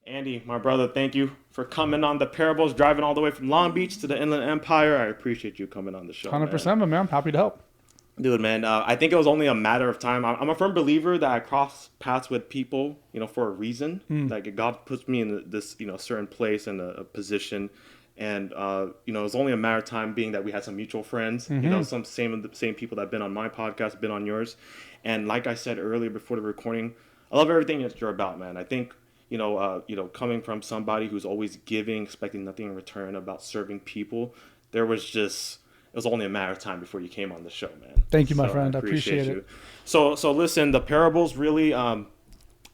Andy, my brother, thank you for coming on the Parables, driving all the way from Long Beach to the Inland Empire. I appreciate you coming on the show. 100%, man. I'm happy to help. Dude, man, I think it was only a matter of time. I'm a firm believer that I cross paths with people, for a reason. Like God puts me in this, certain place and a position. And, it was only a matter of time being that we had some mutual friends, some same people that have been on my podcast, been on yours. And like I said earlier before the recording, I love everything that you're about, man. I think, coming from somebody who's always giving, expecting nothing in return, about serving people, it was only a matter of time before you came on the show, man. Thank you, my friend. I appreciate it. So listen, the Parables really, I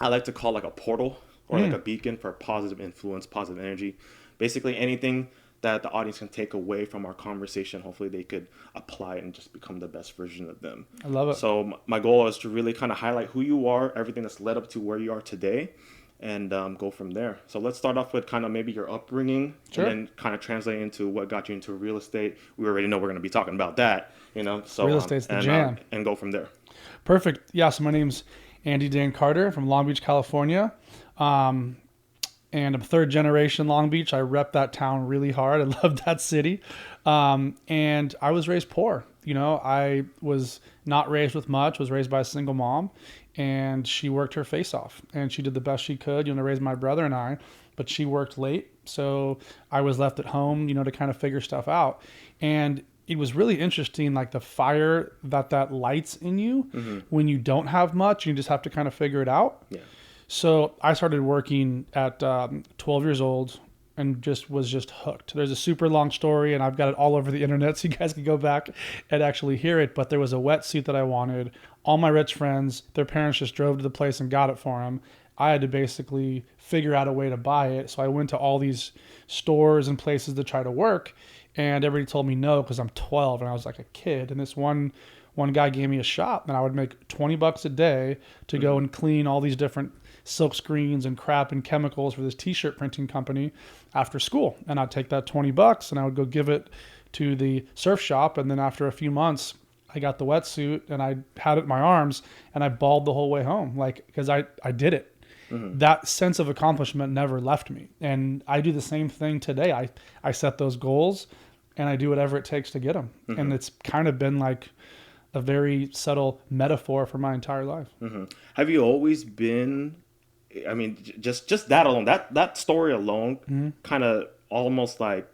like to call like a portal or like a beacon for positive influence, positive energy. Basically anything that the audience can take away from our conversation, hopefully they could apply it and just become the best version of them. I love it. So my goal is to really kind of highlight who you are, everything that's led up to where you are today, and go from there. So let's start off with kind of maybe your upbringing, sure, and then kind of translate into what got you into real estate. We already know we're going to be talking about that, So real estate's the jam. And go from there. Perfect. Yeah, so my name's Andy Dane Carter from Long Beach, California. And I'm third generation Long Beach. I rep that town really hard. I love that city. And I was raised poor. I was not raised with much, was raised by a single mom, and she worked her face off and she did the best she could, to raise my brother and I, but she worked late. So I was left at home, to kind of figure stuff out. And it was really interesting, like the fire that lights in you when you don't have much, you just have to kind of figure it out. Yeah. So I started working at 12 years old and was just hooked. There's a super long story and I've got it all over the internet so you guys can go back and actually hear it. But there was a wetsuit that I wanted. All my rich friends, their parents just drove to the place and got it for them. I had to basically figure out a way to buy it. So I went to all these stores and places to try to work. And everybody told me no because I'm 12 and I was like a kid. And this one guy gave me a shop and I would make $20 a day to go and clean all these different silk screens and crap and chemicals for this t-shirt printing company after school. And I'd take that $20 and I would go give it to the surf shop. And then after a few months, I got the wetsuit and I had it in my arms and I bawled the whole way home, because I did it. That sense of accomplishment never left me. And I do the same thing today. I set those goals and I do whatever it takes to get them. And it's kind of been like a very subtle metaphor for my entire life. Have you always been, just that alone, that story alone kind of almost like,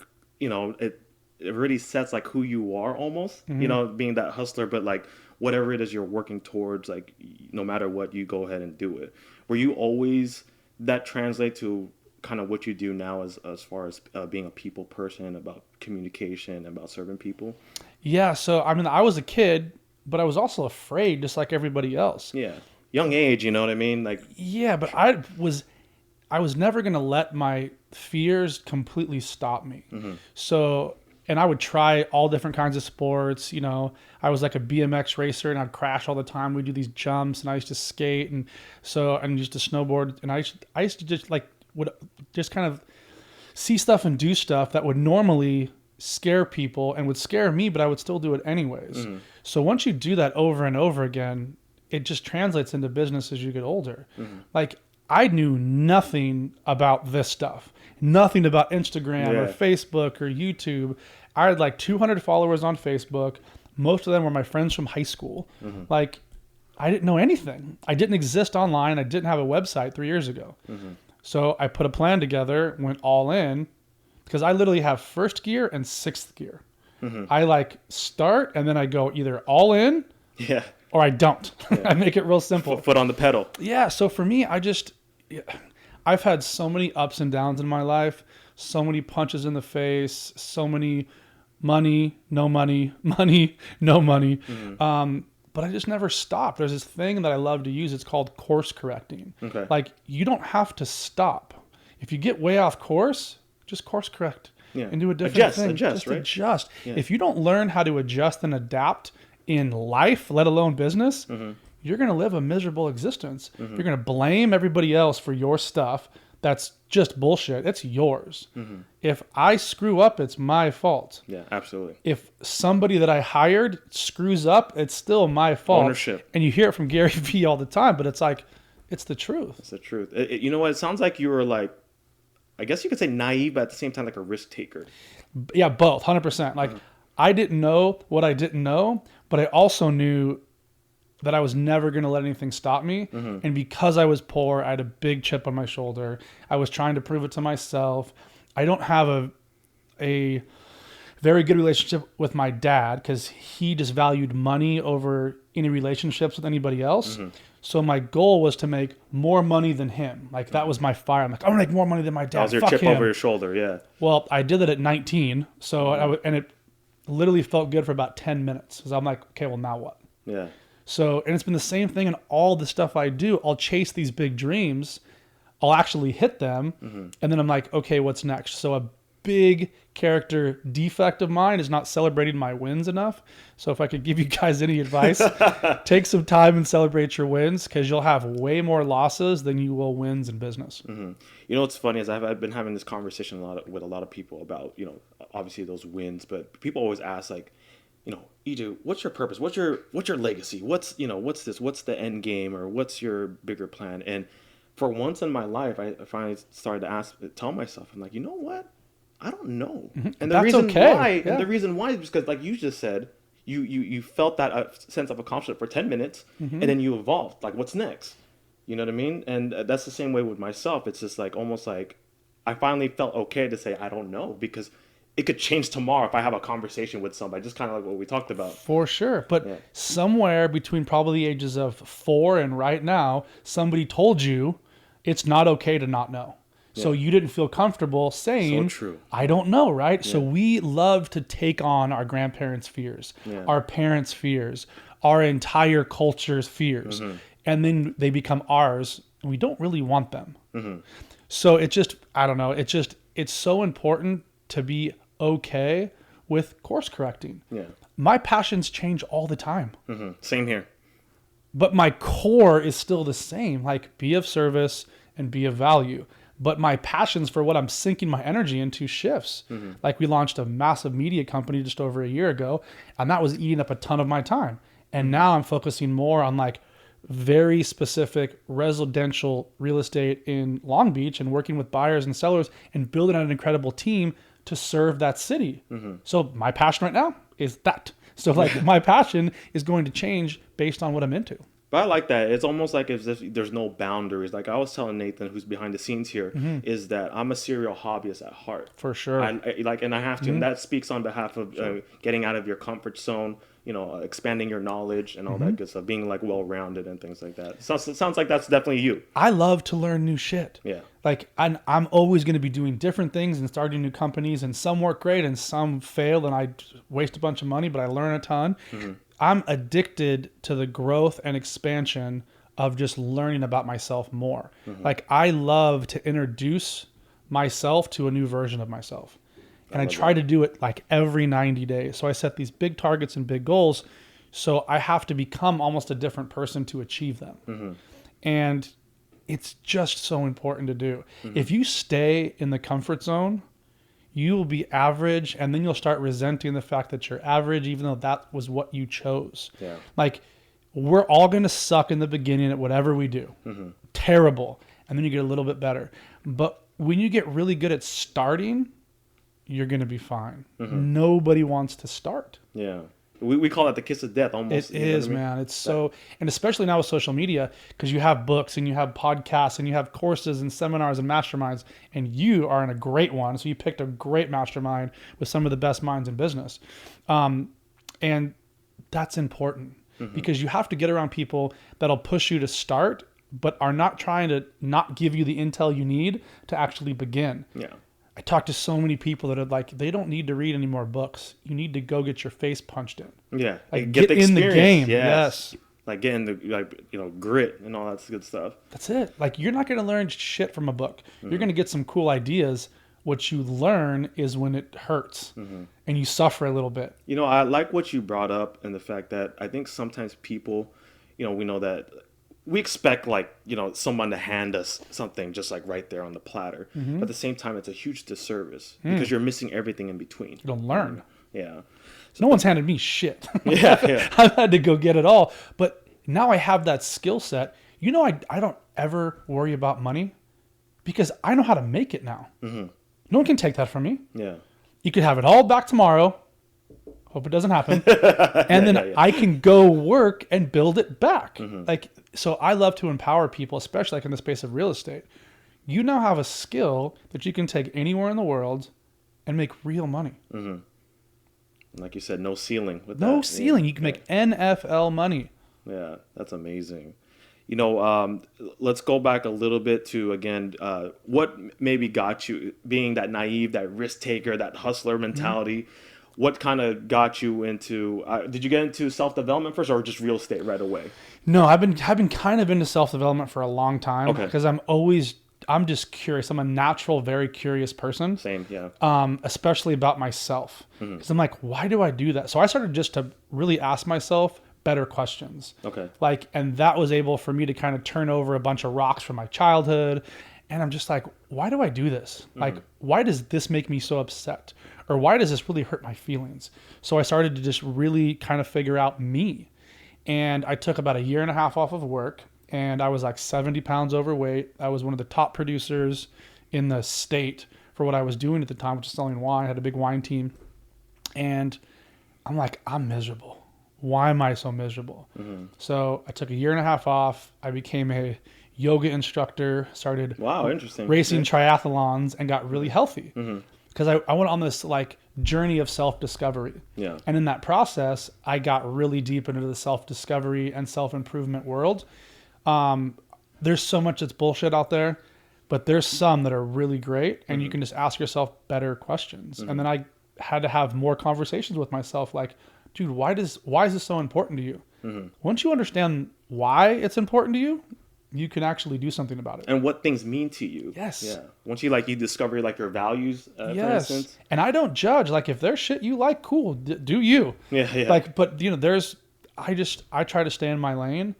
it really sets like who you are almost, being that hustler, but like whatever it is you're working towards, like no matter what, you go ahead and do it. Were you always that translate to kind of what you do now as far as being a people person, about communication, about serving people? Yeah. So, I was a kid, but I was also afraid just like everybody else. Yeah. Young age, you know what I mean? Like, yeah, but I was never going to let my fears completely stop me. So, and I would try all different kinds of sports. I was like a BMX racer and I'd crash all the time. We'd do these jumps and I used to skate and used to snowboard. And I used to just would just kind of see stuff and do stuff that would normally scare people and would scare me, but I would still do it anyways. So once you do that over and over again, it just translates into business as you get older. Like I knew nothing about this stuff, nothing about Instagram or Facebook or YouTube. I had like 200 followers on Facebook. Most of them were my friends from high school. Like I didn't know anything. I didn't exist online. I didn't have a website 3 years ago. So I put a plan together, went all in, because I literally have first gear and sixth gear. I start and then I go either all in or I don't. I make it real simple. Foot on the pedal. Yeah. So for me, I've had so many ups and downs in my life, so many punches in the face, so many money, no money, money, no money. But I just never stopped. There's this thing that I love to use. It's called course correcting. Like you don't have to stop. If you get way off course, just course correct and do a different thing. Adjust. Yeah. If you don't learn how to adjust and adapt in life, let alone business, you're going to live a miserable existence. You're going to blame everybody else for your stuff. That's just bullshit. It's yours. If I screw up, it's my fault. Yeah, absolutely. If somebody that I hired screws up, it's still my fault. Ownership. And you hear it from Gary Vee all the time, but it's like, it's the truth. It's the truth. You know what? It sounds like you were like I guess you could say naive, but at the same time, like a risk taker. Yeah, both, 100%. Like, I didn't know what I didn't know, but I also knew that I was never going to let anything stop me. And because I was poor, I had a big chip on my shoulder. I was trying to prove it to myself. I don't have a very good relationship with my dad because he just valued money over any relationships with anybody else. So my goal was to make more money than him. Like, that was my fire. I'm like, I want to make more money than my dad. That was your Fuck chip him. over your shoulder, yeah. Well, I did it at 19. So and it literally felt good for about 10 minutes. Because I'm like, okay, well, now what? Yeah. So, and it's been the same thing in all the stuff I do. I'll chase these big dreams. I'll actually hit them. And then I'm like, okay, what's next? So a big character defect of mine is not celebrating my wins enough. So if I could give you guys any advice, take some time and celebrate your wins, because you'll have way more losses than you will wins in business. You know what's funny is I've been having this conversation with a lot of people about, you know, obviously those wins, but people always ask, like, you know, Ejay, what's your purpose? What's your legacy? What's this? What's the end game? Or what's your bigger plan? And for once in my life, I finally started to tell myself, I'm like, you know what? I don't know. And the reason why, and the reason why is because, like you just said, you felt that sense of accomplishment for 10 minutes, and then you evolved. Like, what's next? You know what I mean? And that's the same way with myself. It's just like almost like I finally felt okay to say I don't know, because it could change tomorrow if I have a conversation with somebody, just kind of like what we talked about. For sure. But somewhere between probably the ages of 4 and right now, somebody told you it's not okay to not know. So you didn't feel comfortable saying, so true. I don't know, right? So we love to take on our grandparents' fears, our parents' fears, our entire culture's fears, and then they become ours, and we don't really want them. So it just, I don't know, it's so important to be okay with course correcting. My passions change all the time. Same here. But my core is still the same, like be of service and be of value. But my passions for what I'm sinking my energy into shifts. Like, we launched a massive media company just over a year ago, and that was eating up a ton of my time. And now I'm focusing more on like very specific residential real estate in Long Beach and working with buyers and sellers and building an incredible team to serve that city. So my passion right now is that. So like my passion is going to change based on what I'm into. But I like that. It's almost like as if there's no boundaries. Like I was telling Nathan, who's behind the scenes here, is that I'm a serial hobbyist at heart. For sure. And I have to, and that speaks on behalf of getting out of your comfort zone, you know, expanding your knowledge and all that good stuff, being like well-rounded and things like that. So it sounds like that's definitely you. I love to learn new shit. Yeah. Like I'm always going to be doing different things and starting new companies, and some work great and some fail and I waste a bunch of money, but I learn a ton. I'm addicted to the growth and expansion of just learning about myself more. Like, I love to introduce myself to a new version of myself. And I try to do it like every 90 days. So I set these big targets and big goals. So I have to become almost a different person to achieve them. And it's just so important to do. If you stay in the comfort zone, you will be average, and then you'll start resenting the fact that you're average, even though that was what you chose. Like, we're all going to suck in the beginning at whatever we do. Terrible. And then you get a little bit better. But when you get really good at starting, you're going to be fine. Nobody wants to start. Yeah. We call that the kiss of death almost. It is, man. It's so, and especially now with social media, because you have books and you have podcasts and you have courses and seminars and masterminds, and you are in a great one. So you picked a great mastermind with some of the best minds in business. And that's important because you have to get around people that'll push you to start, but are not trying to not give you the intel you need to actually begin. I talk to so many people that are like, they don't need to read any more books. You need to go get your face punched in. Like get the in the game. Yes. Like getting the grit and all that good stuff. That's it. Like, you're not going to learn shit from a book. You're going to get some cool ideas. What you learn is when it hurts and you suffer a little bit. You know, I like what you brought up, and the fact that I think sometimes people, you know, we know that we expect, like, you know, someone to hand us something just like right there on the platter. But at the same time, it's a huge disservice because you're missing everything in between. You don't learn. So, no one's handed me shit. Yeah. I've had to go get it all. But now I have that skill set. You know, I don't ever worry about money because I know how to make it now. No one can take that from me. Yeah. You could have it all back tomorrow. Hope it doesn't happen. And then I can go work and build it back. Like, so I love to empower people, especially like in the space of real estate. You now have a skill that you can take anywhere in the world and make real money. Like you said, no ceiling with that. No ceiling. You can make NFL money. Yeah, that's amazing. You know, let's go back a little bit to, again, what maybe got you, being that naive, that risk taker, that hustler mentality, what kind of got you into, did you get into self-development first or just real estate right away? No, I've been kind of into self-development for a long time because I'm just curious. I'm a natural, very curious person. Same, yeah. Especially about myself. Because I'm like, why do I do that? So I started just to really ask myself better questions. Okay. Like, and that was able for me to kind of turn over a bunch of rocks from my childhood. And I'm just like, why do I do this? Like, why does this make me so upset? Or why does this really hurt my feelings? So I started to just really kind of figure out me. And I took about 1.5 years off of work. And I was like 70 pounds overweight. I was one of the top producers in the state for what I was doing at the time, which is selling wine. I had a big wine team. And I'm like, I'm miserable. Why am I so miserable? So I took 1.5 years off. I became a yoga instructor, started racing triathlons, and got really healthy. Because I went on this like journey of self-discovery. Yeah. And in that process, I got really deep into the self-discovery and self-improvement world. There's so much that's bullshit out there, but there's some that are really great, and you can just ask yourself better questions. And then I had to have more conversations with myself, like, dude, why is this so important to you? Once you understand why it's important to you, you can actually do something about it. And what things mean to you. Yes. Yeah. Once you discover like your values, for instance. And I don't judge. Like, if there's shit you like, cool, do you. Yeah. Like, but you know, I try to stay in my lane,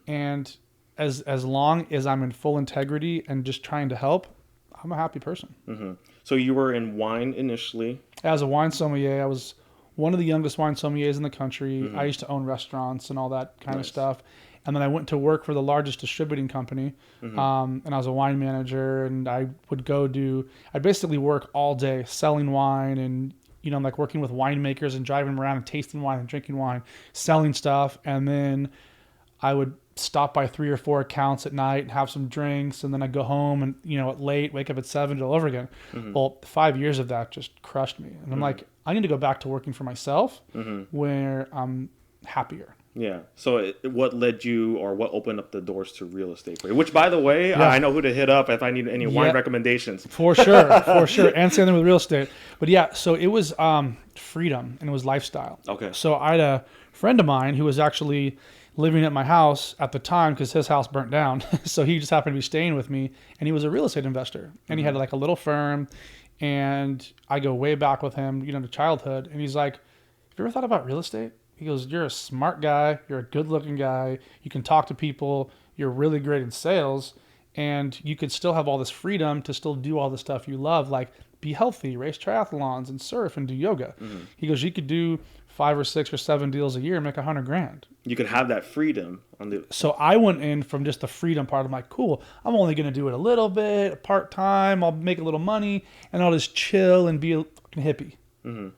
and as long as I'm in full integrity and just trying to help, I'm a happy person. So you were in wine initially. As a wine sommelier, I was one of the youngest wine sommeliers in the country. I used to own restaurants and all that kind of stuff. And then I went to work for the largest distributing company, and I was a wine manager. And I would I'd basically work all day selling wine, and you know, like working with winemakers and driving them around and tasting wine and drinking wine, selling stuff. And then I would stop by 3 or 4 accounts at night and have some drinks, and then I'd go home and, you know, at late, wake up at 7, do it all over again. Well, 5 years of that just crushed me. And I'm like, I need to go back to working for myself where I'm happier. Yeah. So what led you, or what opened up the doors to real estate for you? Which, by the way, I know who to hit up if I need any wine recommendations. For sure. And same thing with real estate. But yeah, so it was freedom, and it was lifestyle. Okay. So I had a friend of mine who was actually living at my house at the time because his house burnt down. So he just happened to be staying with me, and he was a real estate investor. And he had like a little firm, and I go way back with him, you know, to childhood. And he's like, have you ever thought about real estate? He goes, you're a smart guy. You're a good looking guy. You can talk to people. You're really great in sales. And you could still have all this freedom to still do all the stuff you love, like be healthy, race triathlons and surf and do yoga. He goes, you could do 5 or 6 or 7 deals a year and make $100,000. You could have that freedom So I went in from just the freedom part. I'm like, cool, I'm only going to do it a little bit, part-time. I'll make a little money, and I'll just chill and be a fucking hippie.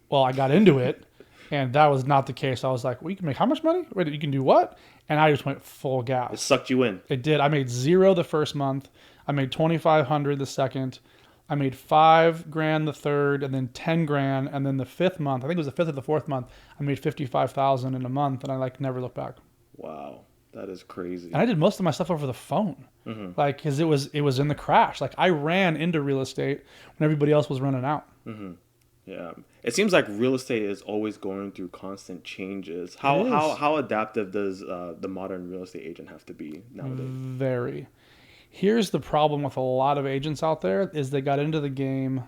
Well, I got into it, and that was not the case. I was like, well, you can make how much money? Wait, you can do what? And I just went full gas. It sucked you in. It did. I made 0 the first month. I made $2,500 the second. I made $5,000 the third, and then $10,000, and then the 5th month, I think it was the 5th or the 4th month, I made $55,000 in a month, and I like never looked back. Wow, that is crazy. And I did most of my stuff over the phone, like, because it was in the crash. Like, I ran into real estate when everybody else was running out. Yeah, it seems like real estate is always going through constant changes. How adaptive does the modern real estate agent have to be nowadays? Very. Here's the problem with a lot of agents out there is they got into the game,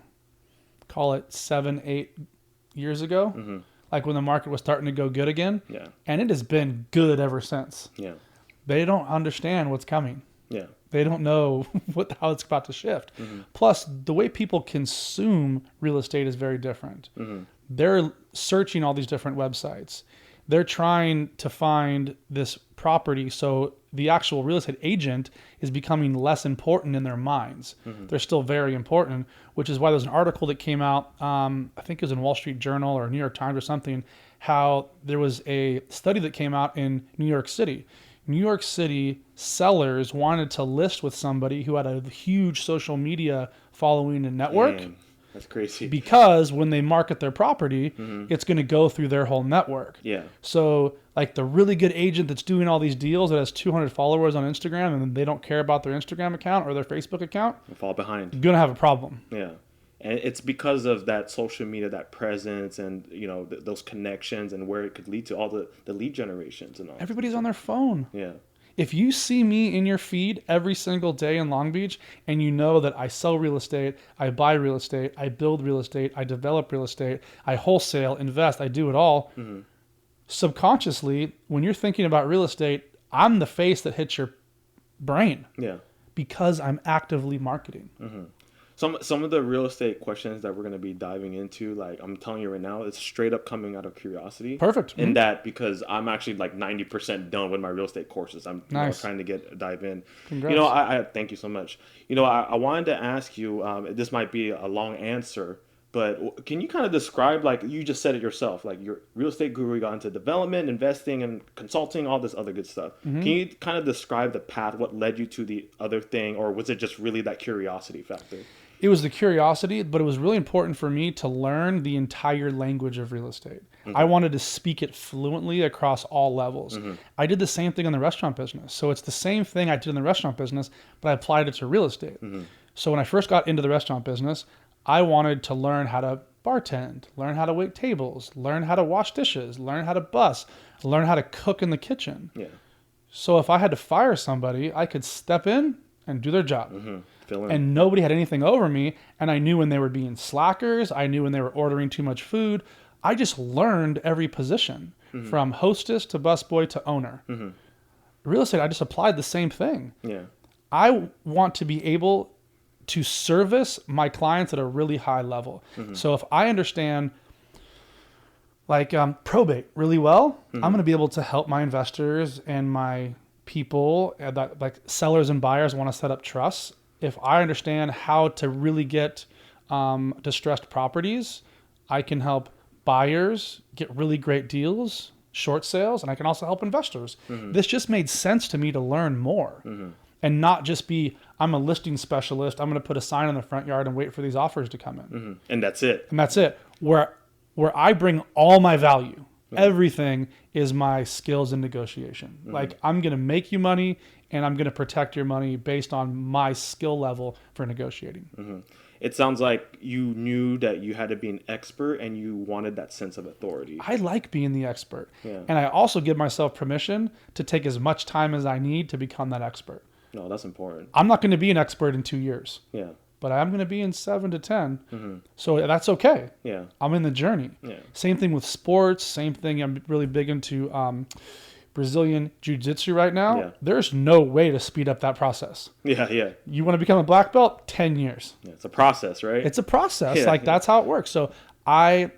call it 7-8 years ago, like when the market was starting to go good again. Yeah. And it has been good ever since. Yeah. They don't understand what's coming. Yeah. They don't know how it's about to shift. Plus, the way people consume real estate is very different. They're searching all these different websites. They're trying to find this property, so the actual real estate agent is becoming less important in their minds. They're still very important, which is why there's an article that came out, I think it was in Wall Street Journal or New York Times or something, how there was a study that came out in New York City. New York City sellers wanted to list with somebody who had a huge social media following and network. Damn, that's crazy. Because when they market their property, it's going to go through their whole network. Yeah. So like the really good agent that's doing all these deals that has 200 followers on Instagram and they don't care about their Instagram account or their Facebook account, They fall behind. you're going to have a problem. Yeah. And it's because of that social media, that presence, and those connections, and where it could lead to all the lead generations and all. Everybody's on their phone. Yeah. If you see me in your feed every single day in Long Beach and you know that I sell real estate, I buy real estate, I build real estate, I develop real estate, I wholesale, invest, I do it all, subconsciously, when you're thinking about real estate, I'm the face that hits your brain. Yeah. Because I'm actively marketing. Some of the real estate questions that we're going to be diving into, like I'm telling you right now, it's straight up coming out of curiosity. Perfect. In that, because I'm actually like 90% done with my real estate courses. I'm trying to dive in. Congrats. I thank you so much. I wanted to ask you, this might be a long answer, but can you kind of describe, like you just said it yourself, like your real estate guru, you got into development, investing, and consulting, all this other good stuff. Can you kind of describe the path, what led you to the other thing, or was it just really that curiosity factor? It was the curiosity, but it was really important for me to learn the entire language of real estate. I wanted to speak it fluently across all levels. I did the same thing in the restaurant business. So it's the same thing I did in the restaurant business, but I applied it to real estate. So when I first got into the restaurant business, I wanted to learn how to bartend, learn how to wait tables, learn how to wash dishes, learn how to bus, learn how to cook in the kitchen. Yeah. So if I had to fire somebody, I could step in and do their job. And nobody had anything over me. And I knew when they were being slackers. I knew when they were ordering too much food. I just learned every position from hostess to busboy to owner. Real estate, I just applied the same thing. Yeah. I want to be able to service my clients at a really high level. So if I understand like probate really well, I'm going to be able to help my investors and my people that like sellers and buyers want to set up trusts. If I understand how to really get distressed properties, I can help buyers get really great deals, short sales, and I can also help investors. This just made sense to me to learn more and not just be, I'm a listing specialist. I'm going to put a sign in the front yard and wait for these offers to come in. And that's it. And that's it. Where I bring all my value. Everything is my skills in negotiation. Like I'm going to make you money and I'm going to protect your money based on my skill level for negotiating. It sounds like you knew that you had to be an expert and you wanted that sense of authority. I like being the expert. Yeah. And I also give myself permission to take as much time as I need to become that expert. No, that's important. I'm not going to be an expert in 2 years. Yeah. But I'm going to be in 7 to 10. So that's okay. Yeah. I'm in the journey. Yeah. Same thing with sports. Same thing. I'm really big into Brazilian jiu-jitsu right now. Yeah. There's no way to speed up that process. Yeah, yeah. You want to become a black belt? 10 years. Yeah, it's a process, right? It's a process. Yeah, that's how it works. So I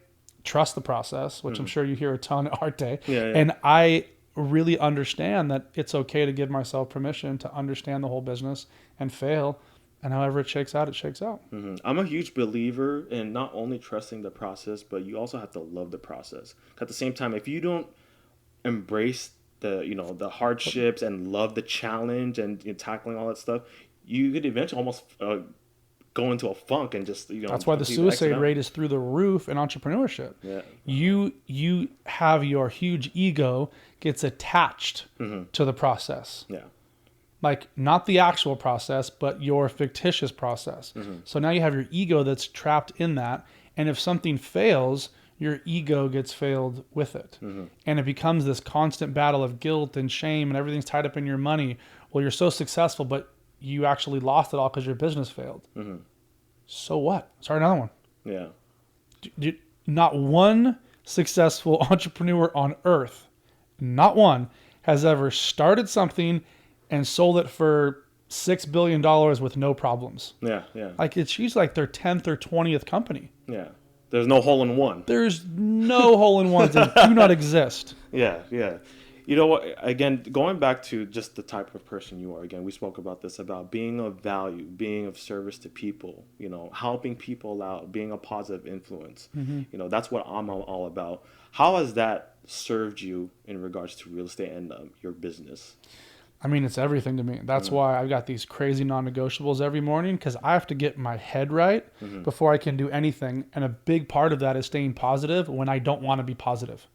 trust the process, which I'm sure you hear a ton at Art Day. Yeah, yeah. And I really understand that it's okay to give myself permission to understand the whole business and fail. And however it shakes out, it shakes out. I'm a huge believer in not only trusting the process, but you also have to love the process. At the same time, if you don't embrace the hardships and love the challenge and tackling all that stuff, you could eventually almost go into a funk and just That's why the suicide rate is through the roof in entrepreneurship. Yeah. You have your huge ego gets attached to the process. Yeah. Like not the actual process, but your fictitious process. So now you have your ego that's trapped in that. And if something fails, your ego gets failed with it. And it becomes this constant battle of guilt and shame and everything's tied up in your money. Well, you're so successful, but you actually lost it all because your business failed. So what? Start another one. Yeah. Not one successful entrepreneur on earth, not one, has ever started something and sold it for $6 billion with no problems. Yeah, yeah. Like it's usually like their 10th or 20th company. Yeah. There's no hole in one. There's no hole in ones that do not exist. Yeah, yeah. You know what? Again, going back to just the type of person you are. Again, we spoke about this, about being of value, being of service to people. You know, helping people out, being a positive influence. Mm-hmm. You know, that's what I'm all about. How has that served you in regards to real estate and your business? I mean, it's everything to me. That's why I've got these crazy non-negotiables every morning, because I have to get my head right before I can do anything. And a big part of that is staying positive when I don't want to be positive.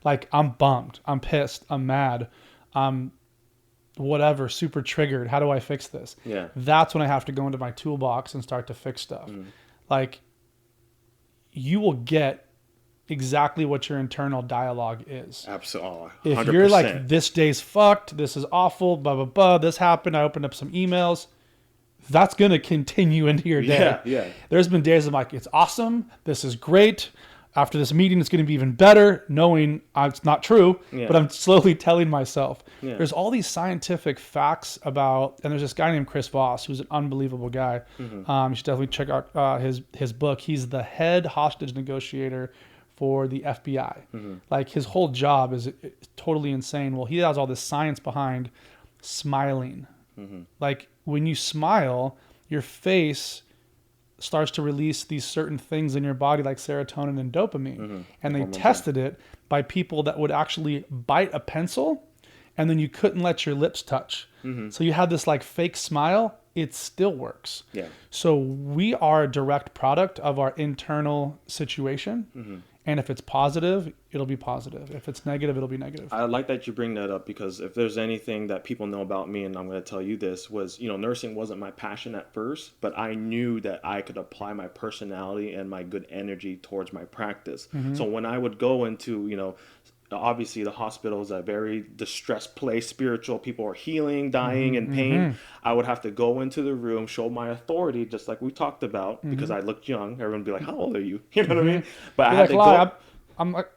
Like, I'm bummed, I'm pissed, I'm mad, I'm whatever, super triggered. How do I fix this? Yeah. That's when I have to go into my toolbox and start to fix stuff. Like, you will get exactly what your internal dialogue is. Absolutely. 100%. If you're like, this day's fucked, this is awful, blah, blah, blah, this happened, I opened up some emails, that's going to continue into your day. Yeah, yeah. There's been days I'm like, it's awesome, this is great, after this meeting it's going to be even better, knowing it's not true, but I'm slowly telling myself. There's all these scientific facts about, and there's this guy named Chris Voss, who's an unbelievable guy. You should definitely check out his book. He's the head hostage negotiator for the FBI. Like, his whole job is totally insane. Well, he has all this science behind smiling. Like, when you smile, your face starts to release these certain things in your body, like serotonin and dopamine. And they tested it by people that would actually bite a pencil and then you couldn't let your lips touch. So you had this like fake smile. It still works. Yeah. So we are a direct product of our internal situation. And if it's positive, it'll be positive. If it's negative, it'll be negative. I like that you bring that up, because if there's anything that people know about me, and I'm going to tell you this, was, you know, nursing wasn't my passion at first, but I knew that I could apply my personality and my good energy towards my practice. So when I would go into, you know, obviously the hospital is a very distressed place, spiritual, people are healing, dying, in pain. I would have to go into the room, show my authority, just like we talked about, because I looked young. Everyone would be like, how old are you? You know what I mean? But I had to go. I'm like,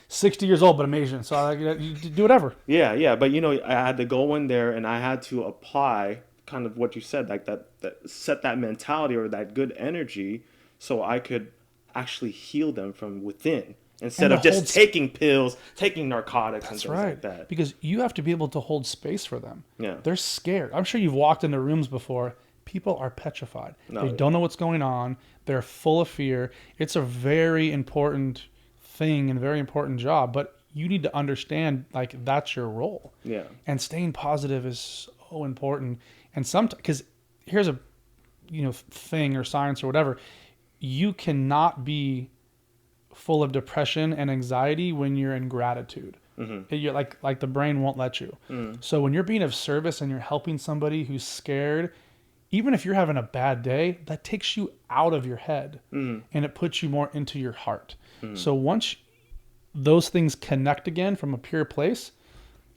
60 years old, but I'm Asian, so I you do whatever. Yeah, but you know, I had to go in there and I had to apply kind of what you said, like that set that mentality or that good energy, so I could actually heal them from within. Instead of just taking pills, taking narcotics, and things like that. Because you have to be able to hold space for them. Yeah. They're scared. I'm sure you've walked into rooms before. People are petrified. They don't know what's going on. They're full of fear. It's a very important thing and very important job. But you need to understand, like, that's your role. Yeah. And staying positive is so important. And sometimes, because here's a, you know, thing or science or whatever, you cannot be full of depression and anxiety when you're in gratitude. You're like the brain won't let you. So when you're being of service and you're helping somebody who's scared, even if you're having a bad day, that takes you out of your head and it puts you more into your heart. So once those things connect again from a pure place,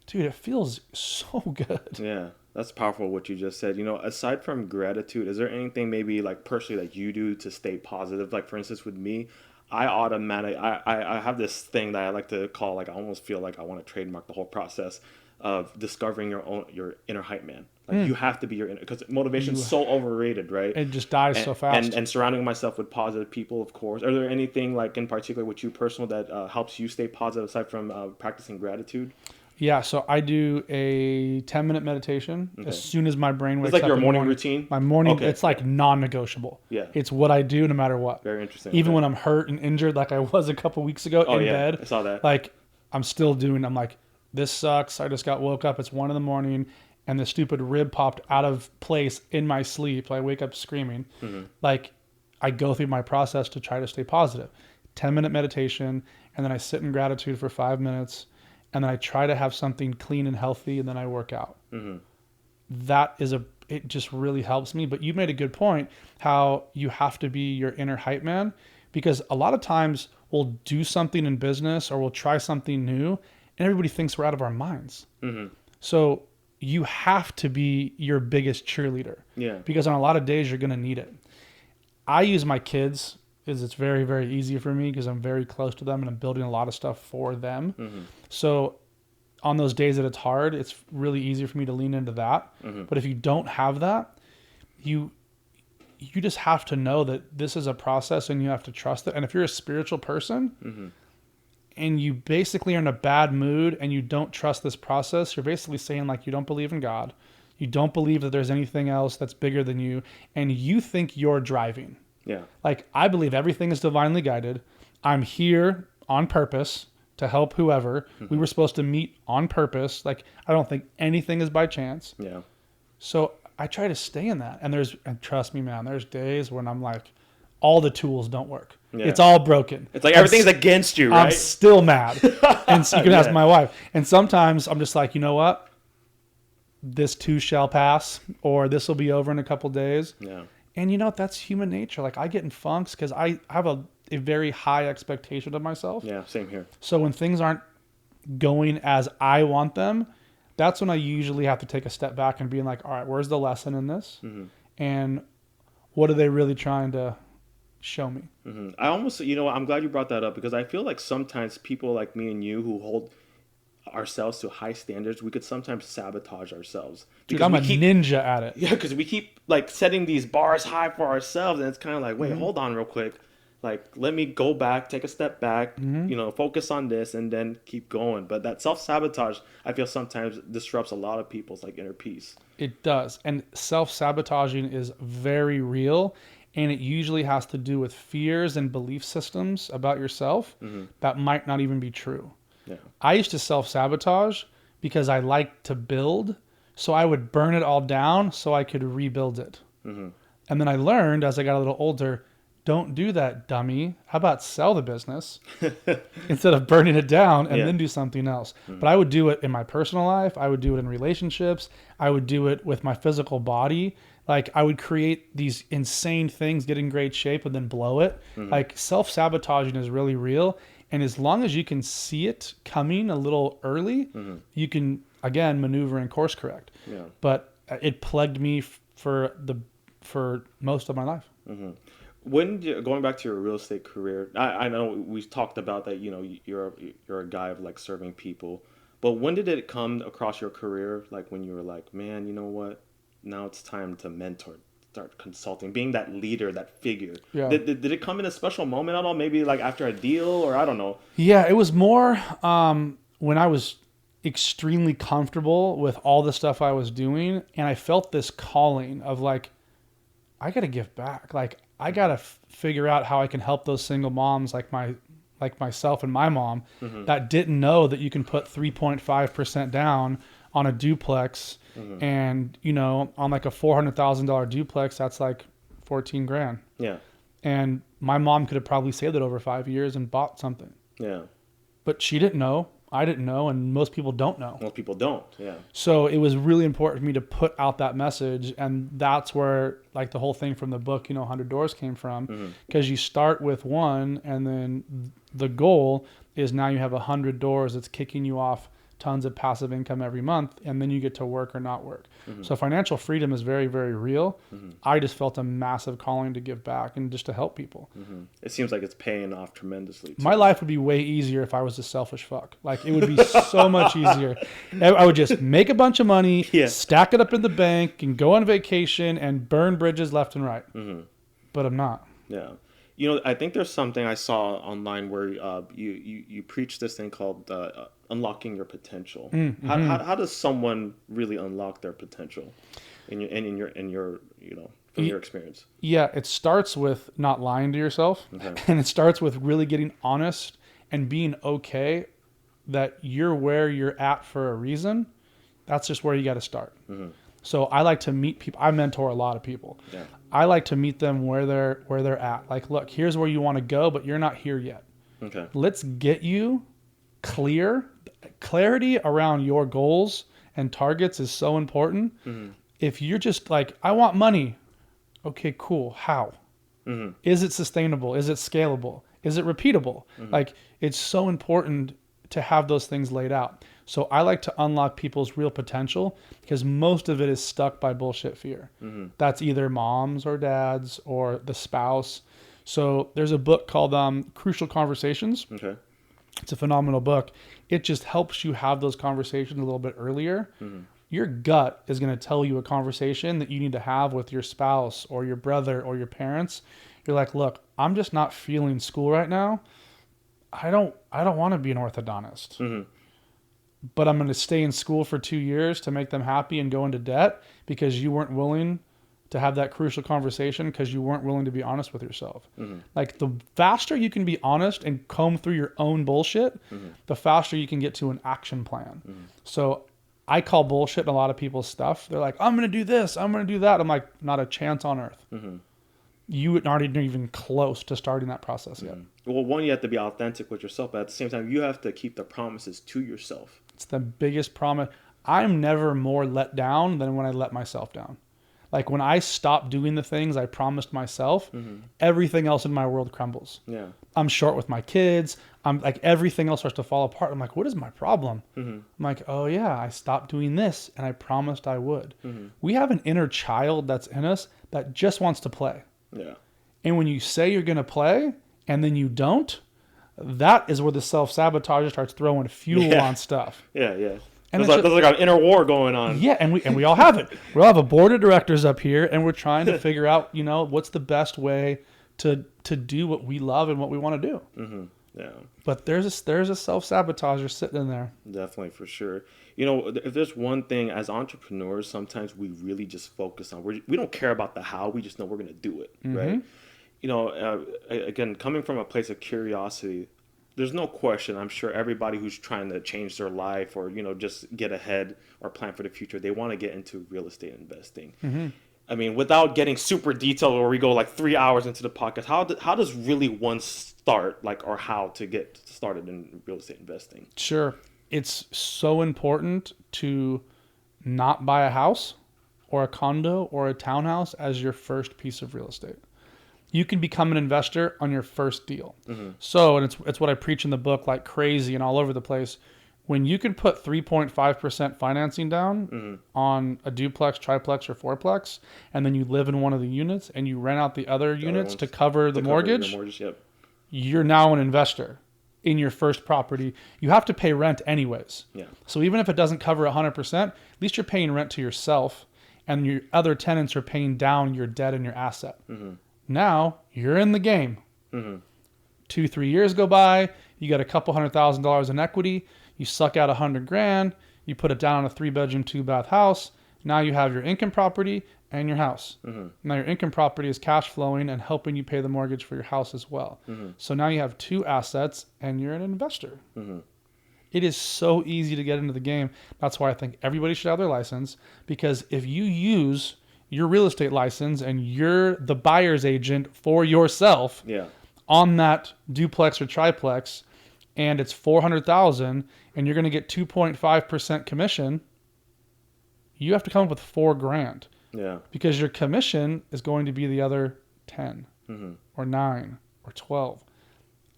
dude, it feels so good. Yeah. That's powerful what you just said. You know, aside from gratitude, is there anything maybe like personally that you do to stay positive? Like, for instance, with me, I have this thing that I like to call, like, I almost feel like I want to trademark the whole process of discovering your inner hype man. Like, you have to be your inner, because motivation's so overrated, right? It just dies so fast. And surrounding myself with positive people, of course. Are there anything, like, in particular with you personal that helps you stay positive aside from practicing gratitude? Yeah, so I do a 10-minute meditation as soon as my brain wakes up. It's like your morning routine? My morning, it's like non-negotiable. Yeah. It's what I do no matter what. Very interesting. Even when I'm hurt and injured like I was a couple weeks ago in bed. I saw that. Like, I'm like, this sucks. I just got woke up. It's 1 a.m. and the stupid rib popped out of place in my sleep. I wake up screaming. Like, I go through my process to try to stay positive. 10-minute meditation, and then I sit in gratitude for 5 minutes. And then I try to have something clean and healthy, and then I work out. That is it just really helps me. But you made a good point, how you have to be your inner hype man, because a lot of times we'll do something in business or we'll try something new and everybody thinks we're out of our minds. So you have to be your biggest cheerleader. Yeah. Because on a lot of days you're going to need it. I use my kids, is it's very, very easy for me because I'm very close to them and I'm building a lot of stuff for them. So on those days that it's hard, it's really easy for me to lean into that. But if you don't have that, you just have to know that this is a process and you have to trust it. And if you're a spiritual person, and you basically are in a bad mood and you don't trust this process, you're basically saying like you don't believe in God. You don't believe that there's anything else that's bigger than you, and you think you're driving. Yeah. Like, I believe everything is divinely guided. I'm here on purpose to help whoever. Mm-hmm. We were supposed to meet on purpose. Like, I don't think anything is by chance. Yeah. So I try to stay in that. And trust me, man, there's days when I'm like, all the tools don't work. Yeah. It's all broken. It's like everything's against you, right? I'm still mad. And so you can ask my wife. And sometimes I'm just like, you know what? This too shall pass, or this will be over in a couple days. Yeah. And you know, that's human nature. Like, I get in funks because I have a very high expectation of myself. Yeah, same here. So when things aren't going as I want them, that's when I usually have to take a step back and being like, all right, where's the lesson in this? Mm-hmm. And what are they really trying to show me? Mm-hmm. I almost, I'm glad you brought that up, because I feel like sometimes people like me and you who hold ourselves to high standards, we could sometimes sabotage ourselves. Dude, I'm a ninja at it. Yeah, because we keep like setting these bars high for ourselves, and it's kind of like, wait, hold on real quick. Like, let me go back, take a step back, focus on this, and then keep going. But that self-sabotage, I feel sometimes disrupts a lot of people's like inner peace. It does. And self-sabotaging is very real. And it usually has to do with fears and belief systems about yourself that might not even be true. Yeah. I used to self-sabotage because I liked to build. So I would burn it all down so I could rebuild it. Mm-hmm. And then I learned as I got a little older, don't do that, dummy. How about sell the business instead of burning it down and then do something else? Mm-hmm. But I would do it in my personal life. I would do it in relationships. I would do it with my physical body. Like, I would create these insane things, get in great shape, and then blow it. Mm-hmm. Like, self-sabotaging is really real. And as long as you can see it coming a little early, you can, again, maneuver and course correct. Yeah. But it plagued me for most of my life. Mm-hmm. Going back to your real estate career, I know we talked about that, you're a guy of like serving people. But when did it come across your career, like when you were like, man, you know what? Now it's time to mentor, start consulting, being that leader, that figure. Yeah. Did it come in a special moment at all? Maybe like after a deal, or I don't know. Yeah, it was more when I was extremely comfortable with all the stuff I was doing. And I felt this calling of like, I got to give back. Like, I got to figure out how I can help those single moms like myself and my mom that didn't know that you can put 3.5% down on a duplex. And, on like a $400,000 duplex, that's like 14 grand. Yeah. And my mom could have probably saved it over 5 years and bought something. Yeah. But she didn't know. I didn't know. And most people don't know. Most people don't. Yeah. So it was really important for me to put out that message. And that's where like the whole thing from the book, 100 Doors came from. Because you start with one, and then the goal is now you have 100 doors that's kicking you off tons of passive income every month, and then you get to work or not work. So financial freedom is very, very real. I just felt a massive calling to give back and just to help people. It seems like it's paying off tremendously too. My life would be way easier if I was a selfish fuck. Like, it would be so much easier. I would just make a bunch of money, stack it up in the bank, and go on vacation and burn bridges left and right. But I'm not. Yeah. I think there's something I saw online where you preach this thing called unlocking your potential. How does someone really unlock their potential in your from your experience? Yeah, it starts with not lying to yourself, and it starts with really getting honest and being okay that you're where you're at for a reason. That's just where you got to start. So I like to meet people. I mentor a lot of people. Yeah. I like to meet them where they're at. Like, look, here's where you want to go, but you're not here yet. Okay. Let's get you clarity around your goals and targets is so important. If you're just like, I want money. Okay, cool. How? Is it sustainable? Is it scalable? Is it repeatable? Like, it's so important to have those things laid out. So I like to unlock people's real potential because most of it is stuck by bullshit fear. That's either moms or dads or the spouse. So there's a book called Crucial Conversations. Okay. It's a phenomenal book. It just helps you have those conversations a little bit earlier. Your gut is going to tell you a conversation that you need to have with your spouse or your brother or your parents. You're like, look, I'm just not feeling school right now. I don't want to be an orthodontist, but I'm going to stay in school for 2 years to make them happy and go into debt because you weren't willing to have that crucial conversation because you weren't willing to be honest with yourself. Like the faster you can be honest and comb through your own bullshit, the faster you can get to an action plan. So I call bullshit a lot of people's stuff. They're like, I'm going to do this, I'm going to do that. I'm like, not a chance on earth. You aren't even close to starting that process yet. Well, one, you have to be authentic with yourself, but at the same time, you have to keep the promises to yourself. It's the biggest promise. I'm never more let down than when I let myself down. Like when I stop doing the things I promised myself, everything else in my world crumbles. Yeah. I'm short with my kids. I'm like, everything else starts to fall apart. I'm like, what is my problem? I'm like, oh yeah, I stopped doing this and I promised I would. We have an inner child that's in us that just wants to play. Yeah. And when you say you're going to play and then you don't, that is where the self-sabotage starts throwing fuel on stuff. Yeah. And there's like an inner war going on. Yeah, and we all have it. We all have a board of directors up here, and we're trying to figure out, what's the best way to do what we love and what we want to do. Yeah. But there's a self-sabotager sitting in there. Definitely, for sure. If there's one thing as entrepreneurs, sometimes we really just focus on. We don't care about the how. We just know we're going to do it, right? Again, coming from a place of curiosity, there's no question, I'm sure everybody who's trying to change their life or, just get ahead or plan for the future, they want to get into real estate investing. I mean, without getting super detailed where we go like 3 hours into the podcast, how does really one start, or how to get started in real estate investing? Sure. It's so important to not buy a house or a condo or a townhouse as your first piece of real estate. You can become an investor on your first deal. So, and it's what I preach in the book like crazy and all over the place. When you can put 3.5% financing down on a duplex, triplex, or fourplex, and then you live in one of the units and you rent out the other units to cover the mortgage, you're now an investor in your first property. You have to pay rent anyways. Yeah. So even if it doesn't cover 100%, at least you're paying rent to yourself and your other tenants are paying down your debt and your asset. Now you're in the game. 2-3 years go by, you got a couple $100,000 in equity, you suck out $100,000, you put it down on a 3-bedroom, 2-bath house. Now you have your income property and your house. Now your income property is cash flowing and helping you pay the mortgage for your house as well. So now you have 2 assets and you're an investor. It is so easy to get into the game. That's why I think everybody should have their license, because if you use your real estate license and you're the buyer's agent for yourself on that duplex or triplex, and it's $400,000 and you're going to get 2.5% commission, you have to come up with $4,000. Yeah. Because your commission is going to be the other 10 or 9 or 12.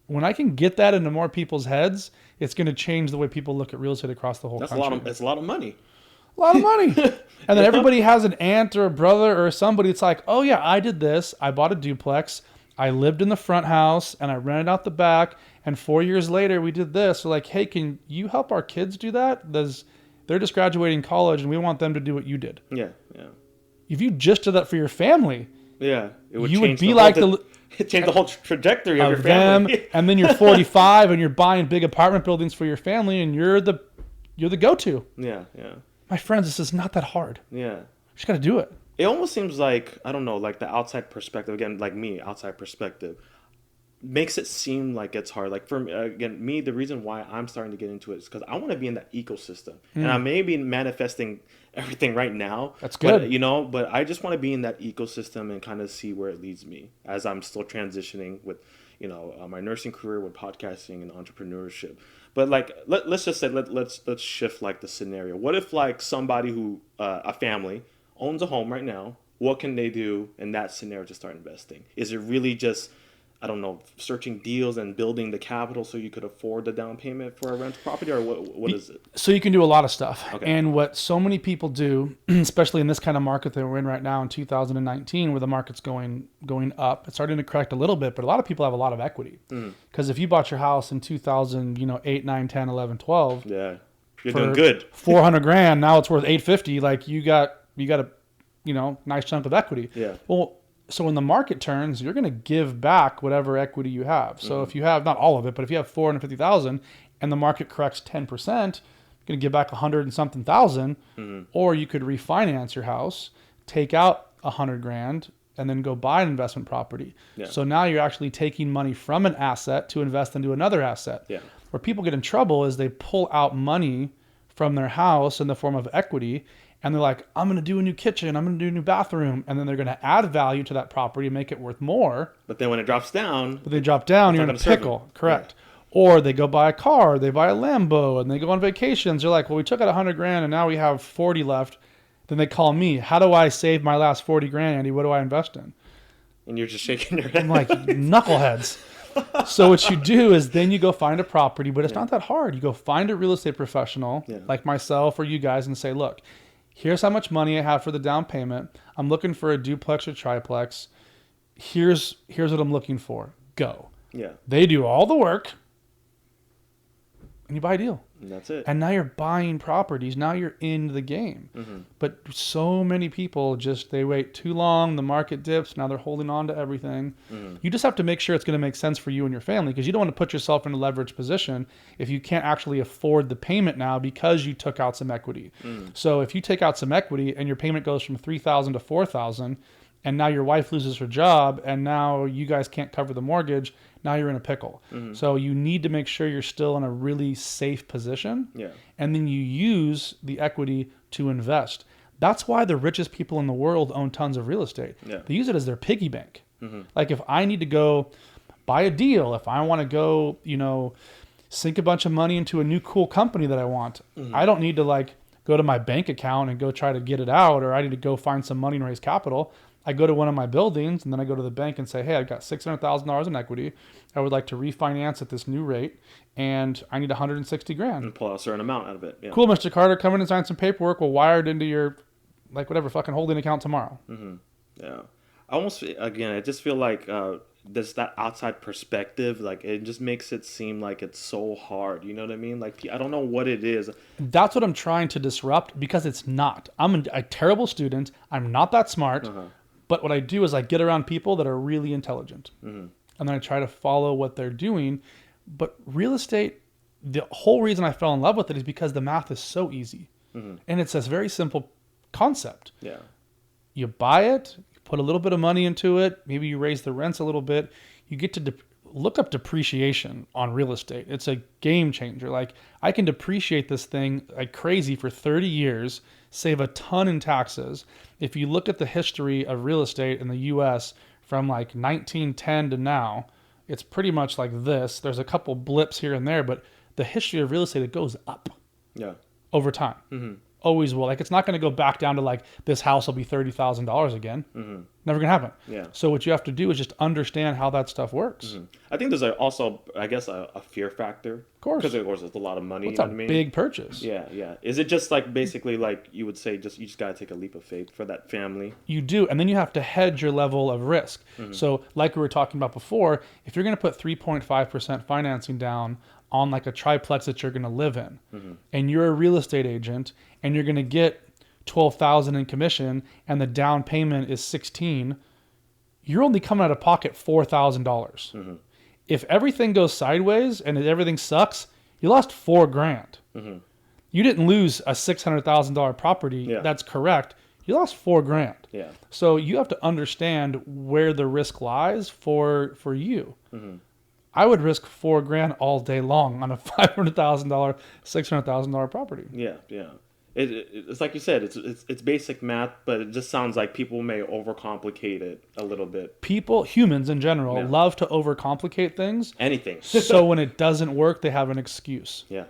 When I can get that into more people's heads, it's going to change the way people look at real estate across the whole country. That's a lot of money. A lot of money. And then everybody has an aunt or a brother or somebody. It's like, oh yeah, I did this. I bought a duplex. I lived in the front house and I rented out the back. And 4 years later, we did this. So like, hey, can you help our kids do that? They're just graduating college and we want them to do what you did. Yeah. If you just did that for your family, it would be like change the whole trajectory of your family. And then you're 45 and you're buying big apartment buildings for your family and you're the go-to. Yeah. My friends, this is not that hard. Yeah. You just got to do it. It almost seems like, I don't know, like the outside perspective, again, like me, outside perspective, makes it seem like it's hard. Like for me, the reason why I'm starting to get into it is because I want to be in that ecosystem. And I may be manifesting everything right now. That's good. But I just want to be in that ecosystem and kind of see where it leads me as I'm still transitioning with, my nursing career, with podcasting and entrepreneurship. But like, let's just say, let's shift like the scenario. What if like somebody who, a family owns a home right now, what can they do in that scenario to start investing? Is it really just, I don't know, searching deals and building the capital so you could afford the down payment for a rental property, or what is it? So you can do a lot of stuff. Okay. And what so many people do, especially in this kind of market that we're in right now in 2019, where the market's going up, it's starting to correct a little bit, but a lot of people have a lot of equity. Because if you bought your house in 2008, 9, 10, 11, 12, you're doing good. $400,000, now it's worth $850. Like you got a nice chunk of equity. Yeah. Well, So when the market turns, you're going to give back whatever equity you have. So if you have, not all of it, but if you have 450,000 and the market corrects 10%, you're going to give back 100 and something thousand. Or you could refinance your house, take out 100 grand, and then go buy an investment property. Yeah. So now you're actually taking money from an asset to invest into another asset. Yeah. Where people get in trouble is they pull out money from their house in the form of equity, and they're like, I'm going to do a new kitchen, I'm going to do a new bathroom, and then they're going to add value to that property and make it worth more. But then when it drops down, you're in a pickle. Correct. Yeah. Or they go buy a car, they buy a Lambo, and they go on vacations. They're like, well, we took out 100 grand and now we have 40 left. Then they call me. How do I save my last 40 grand, Andy? What do I invest in? And you're just shaking your head. I'm like, knuckleheads. So what you do is then you go find a property, but it's not that hard. You go find a real estate professional like myself or you guys and say, look, here's how much money I have for the down payment. I'm looking for a duplex or triplex. Here's what I'm looking for. Go. Yeah. They do all the work and you buy a deal. And that's it. And now you're buying properties. Now you're in the game. But so many people they wait too long. The market dips. Now they're holding on to everything. You just have to make sure it's going to make sense for you and your family, because you don't want to put yourself in a leveraged position if you can't actually afford the payment now because you took out some equity. So if you take out some equity and your payment goes from $3,000 to $4,000, and now your wife loses her job, and now you guys can't cover the mortgage, now you're in a pickle. So you need to make sure you're still in a really safe position. Yeah. And then you use the equity to invest. That's why the richest people in the world own tons of real estate. Yeah. They use it as their piggy bank. Like if I need to go buy a deal, if I want to go, sink a bunch of money into a new cool company that I want, I don't need to go to my bank account and go try to get it out, or I need to go find some money and raise capital. I go to one of my buildings and then I go to the bank and say, hey, I've got $600,000 in equity. I would like to refinance at this new rate and I need 160 grand. And pull out a certain amount out of it. Yeah. Cool, Mr. Carter, come in and sign some paperwork. We'll wire it into your, whatever, fucking holding account tomorrow. Yeah. I just feel like there's that outside perspective. It just makes it seem like it's so hard. You know what I mean? I don't know what it is. That's what I'm trying to disrupt, because it's not. I'm a terrible student. I'm not that smart. But what I do is I get around people that are really intelligent. And then I try to follow what they're doing. But real estate, the whole reason I fell in love with it is because the math is so easy. And it's this very simple concept. Yeah. You buy it, you put a little bit of money into it, maybe you raise the rents a little bit. You get to look up depreciation on real estate. It's a game changer. I can depreciate this thing like crazy for 30 years, save a ton in taxes. If you look at the history of real estate in the US from 1910 to now, it's pretty much like this. There's a couple blips here and there, but the history of real estate, it goes up over time. Always will. It's not going to go back down to this house will be $30,000 again. Never going to happen. Yeah. So what you have to do is just understand how that stuff works. I think there's also, I guess, a fear factor. Of course. Because of course it's a lot of money. It's a big purchase. Yeah. Is it just basically you would say you just got to take a leap of faith for that family? You do. And then you have to hedge your level of risk. So like we were talking about before, if you're going to put 3.5% financing down on a triplex that you're going to live in, and you're a real estate agent and you're going to get $12,000 in commission and the down payment is $16,000, you're only coming out of pocket $4,000. If everything goes sideways and everything sucks, you lost $4,000. You didn't lose a $600,000 property. Yeah. That's correct. You lost $4,000. Yeah. So you have to understand where the risk lies for you. I would risk $4,000 all day long on a $500,000, $600,000 property. Yeah. It's like you said, it's basic math, but it just sounds like people may overcomplicate it a little bit. Humans in general, love to overcomplicate things. Anything. So when it doesn't work, they have an excuse. Yeah.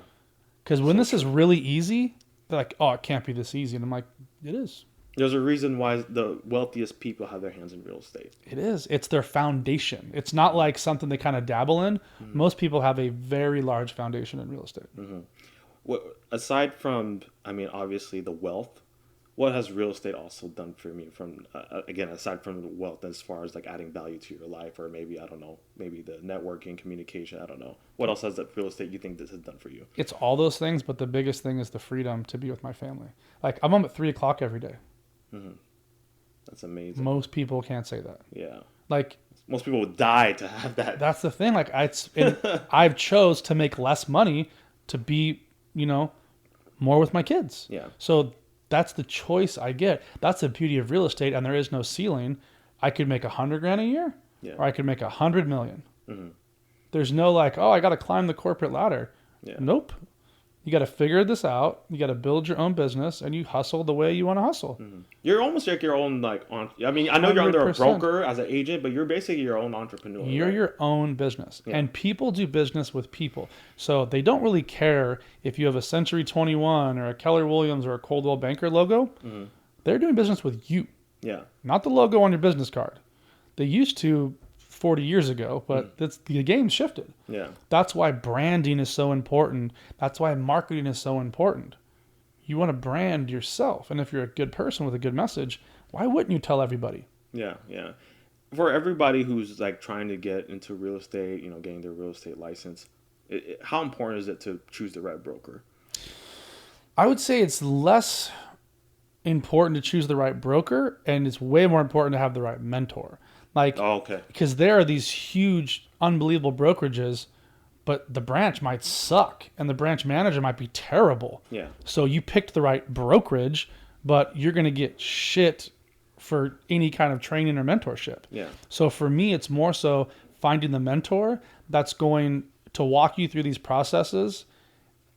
Because when this is really easy, they're like, oh, it can't be this easy. And I'm like, it is. There's a reason why the wealthiest people have their hands in real estate. It is. It's their foundation. It's not like something they kind of dabble in. Most people have a very large foundation in real estate. Well, aside from, obviously the wealth, what has real estate also done for me? Again, aside from the wealth, as far as adding value to your life, or maybe, I don't know, maybe the networking, communication, I don't know. What else has that real estate you think this has done for you? It's all those things, but the biggest thing is the freedom to be with my family. I'm home at 3:00 every day. That's amazing. Most people can't say that. Yeah. Like, most people would die to have that. That's the thing. Like, I've chose to make less money to be, more with my kids. Yeah. So that's the choice I get. That's the beauty of real estate, and there is no ceiling. I could make $100,000 a year, or I could make $100 million. Mm-hmm. There's no like, I got to climb the corporate ladder. Yeah. Nope. You got to figure this out. You got to build your own business, and you hustle the way you want to hustle. Mm-hmm. You're almost like your own I mean, I know you're under a broker as an agent, but you're basically your own entrepreneur. You're your own business, and people do business with people. So they don't really care if you have a Century 21 or a Keller Williams or a Coldwell Banker logo. Mm-hmm. They're doing business with you. Yeah. Not the logo on your business card. They used to 40 years ago, but the game shifted. Yeah. That's why branding is so important. That's why marketing is so important. You want to brand yourself. And if you're a good person with a good message, why wouldn't you tell everybody? Yeah, yeah. For everybody who's like trying to get into real estate, getting their real estate license, how important is it to choose the right broker? I would say it's less important to choose the right broker, and it's way more important to have the right mentor. Because there are these huge, unbelievable brokerages, but the branch might suck, and the branch manager might be terrible. Yeah. So you picked the right brokerage, but you're going to get shit for any kind of training or mentorship. Yeah. So for me, it's more so finding the mentor that's going to walk you through these processes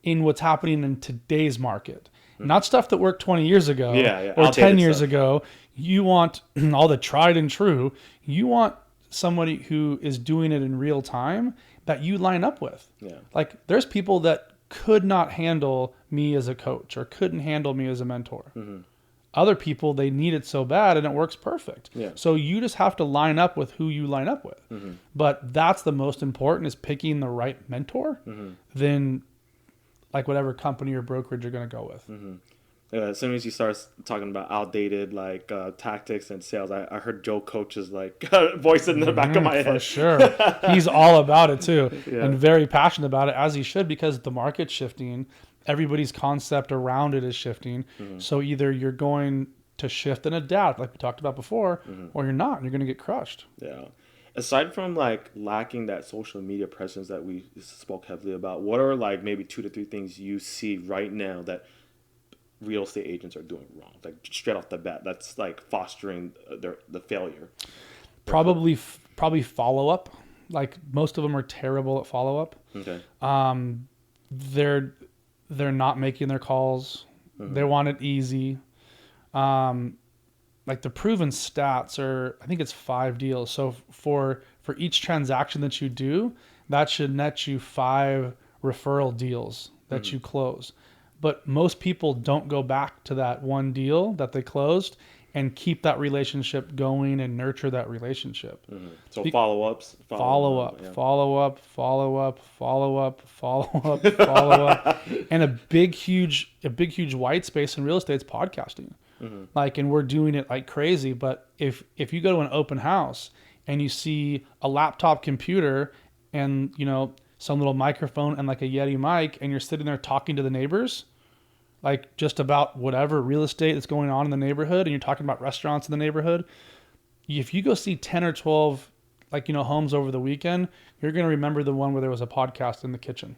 in what's happening in today's market. Not stuff that worked 20 years ago or 10 years ago. You want all the tried and true. You want somebody who is doing it in real time that you line up with. Yeah. Like, there's people that could not handle me as a coach or couldn't handle me as a mentor. Mm-hmm. Other people, they need it so bad and it works perfect. Yeah. So you just have to line up with who you line up with. Mm-hmm. But that's the most important, is picking the right mentor than like whatever company or brokerage you're going to go with. Mm-hmm. As soon as you start talking about outdated tactics and sales, I heard Joe Coach's voice in the back of my head. For sure. He's all about it too, yeah. and very passionate about it, as he should, because the market's shifting. Everybody's concept around it is shifting. Mm-hmm. So either you're going to shift and adapt, like we talked about before, or you're not, and you're going to get crushed. Yeah. Aside from lacking that social media presence that we spoke heavily about, what are maybe 2 to 3 things you see right now that real estate agents are doing wrong, straight off the bat, that's fostering the failure? Probably follow up. Most of them are terrible at follow up. Okay. They're not making their calls. Mm-hmm. They want it easy. The proven stats are, I think it's 5 deals. So for each transaction that you do, that should net you 5 referral deals that you close. But most people don't go back to that one deal that they closed and keep that relationship going and nurture that relationship. Mm-hmm. So follow-ups. Follow up. And a big, huge white space in real estate is podcasting. Mm-hmm. And we're doing it like crazy. But if you go to an open house and you see a laptop computer and, some little microphone and a Yeti mic, and you're sitting there talking to the neighbors, just about whatever real estate that's going on in the neighborhood, and you're talking about restaurants in the neighborhood, if you go see 10 or 12 homes over the weekend, you're going to remember the one where there was a podcast in the kitchen.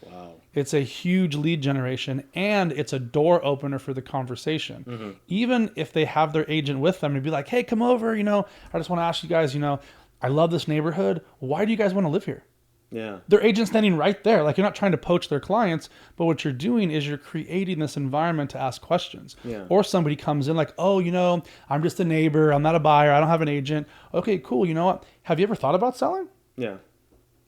Wow. It's a huge lead generation, and it's a door opener for the conversation. Mm-hmm. Even if they have their agent with them, and be like, hey, come over, I just want to ask you guys, I love this neighborhood. Why do you guys want to live here? Yeah. Their agent's standing right there. You're not trying to poach their clients, but what you're doing is you're creating this environment to ask questions. Yeah. Or somebody comes in I'm just a neighbor. I'm not a buyer. I don't have an agent. Okay, cool. You know what? Have you ever thought about selling? Yeah.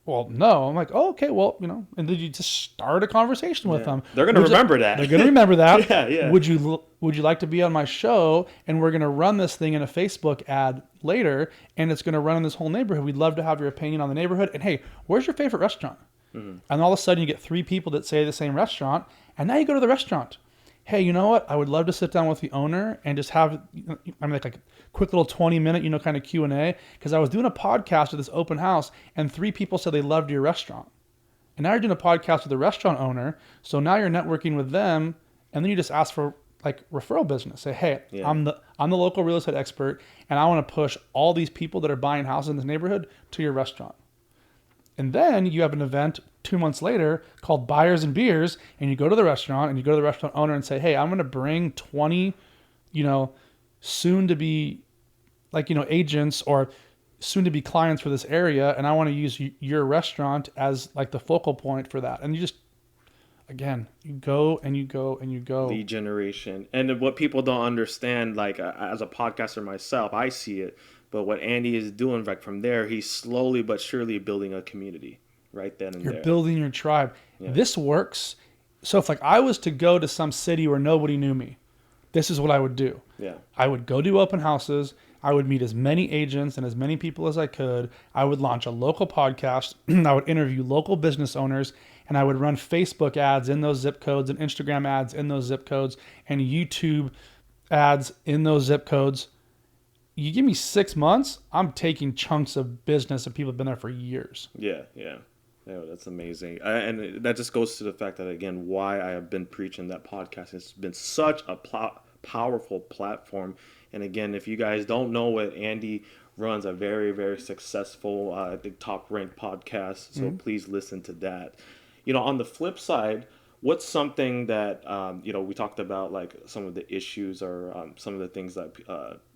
Well, no. I'm okay, well, and then you just start a conversation with them. They're going to remember that. They're going to remember that. Yeah. Would you like to be on my show? And we're going to run this thing in a Facebook ad later, and it's going to run in this whole neighborhood. We'd love to have your opinion on the neighborhood. And hey, where's your favorite restaurant? Mm-hmm. And all of a sudden you get 3 people that say the same restaurant, and now you go to the restaurant. Hey, you know what? I would love to sit down with the owner and just have, like a quick little 20-minute, kind of Q&A, because I was doing a podcast at this open house, and 3 people said they loved your restaurant. And now you're doing a podcast with the restaurant owner, so now you're networking with them, and then you just ask for like referral business. Say, hey, Yeah. I'm the local real estate expert, and I want to push all these people that are buying houses in this neighborhood to your restaurant. And then you have an event 2 months later called Buyers and Beers, and you go to the restaurant and you go to the restaurant owner and say, hey, I'm going to bring 20, soon to be agents or soon to be clients for this area, and I want to use your restaurant as like the focal point for that. And you just, again, you go and you go and you go. Lead generation. And what people don't understand, like as a podcaster myself, I see it. But what Andy is doing right from there, he's slowly but surely building a community right then and there. You're building your tribe. Yeah. This works. So if like I was to go to some city where nobody knew me, this is what I would do. Yeah. I would go do open houses. I would meet as many agents and as many people as I could. I would launch a local podcast. I would interview local business owners, and I would run Facebook ads in those zip codes and Instagram ads in those zip codes and YouTube ads in those zip codes. You give me 6 months, I'm taking chunks of business of people who've been there for years. Yeah. That's amazing. And that just goes to the fact that, again, why I have been preaching that podcast. It's been such a powerful platform. And again, if you guys don't know it, Andy runs a very, very successful, I think, top-ranked podcast. So please listen to that. On the flip side, what's something that, we talked about, like some of the issues or some of the things that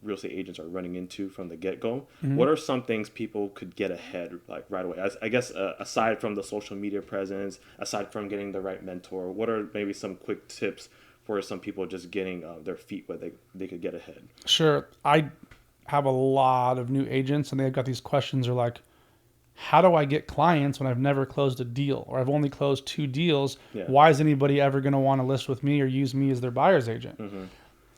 real estate agents are running into from the get-go. What are some things people could get ahead, like right away? I guess aside from the social media presence, aside from getting the right mentor, what are maybe some quick tips for some people just getting their feet where they could get ahead? Sure. I have a lot of new agents, and they've got these questions are like, how do I get clients when I've never closed a deal, or I've only closed 2 deals? Yeah. Why is anybody ever going to want to list with me or use me as their buyer's agent?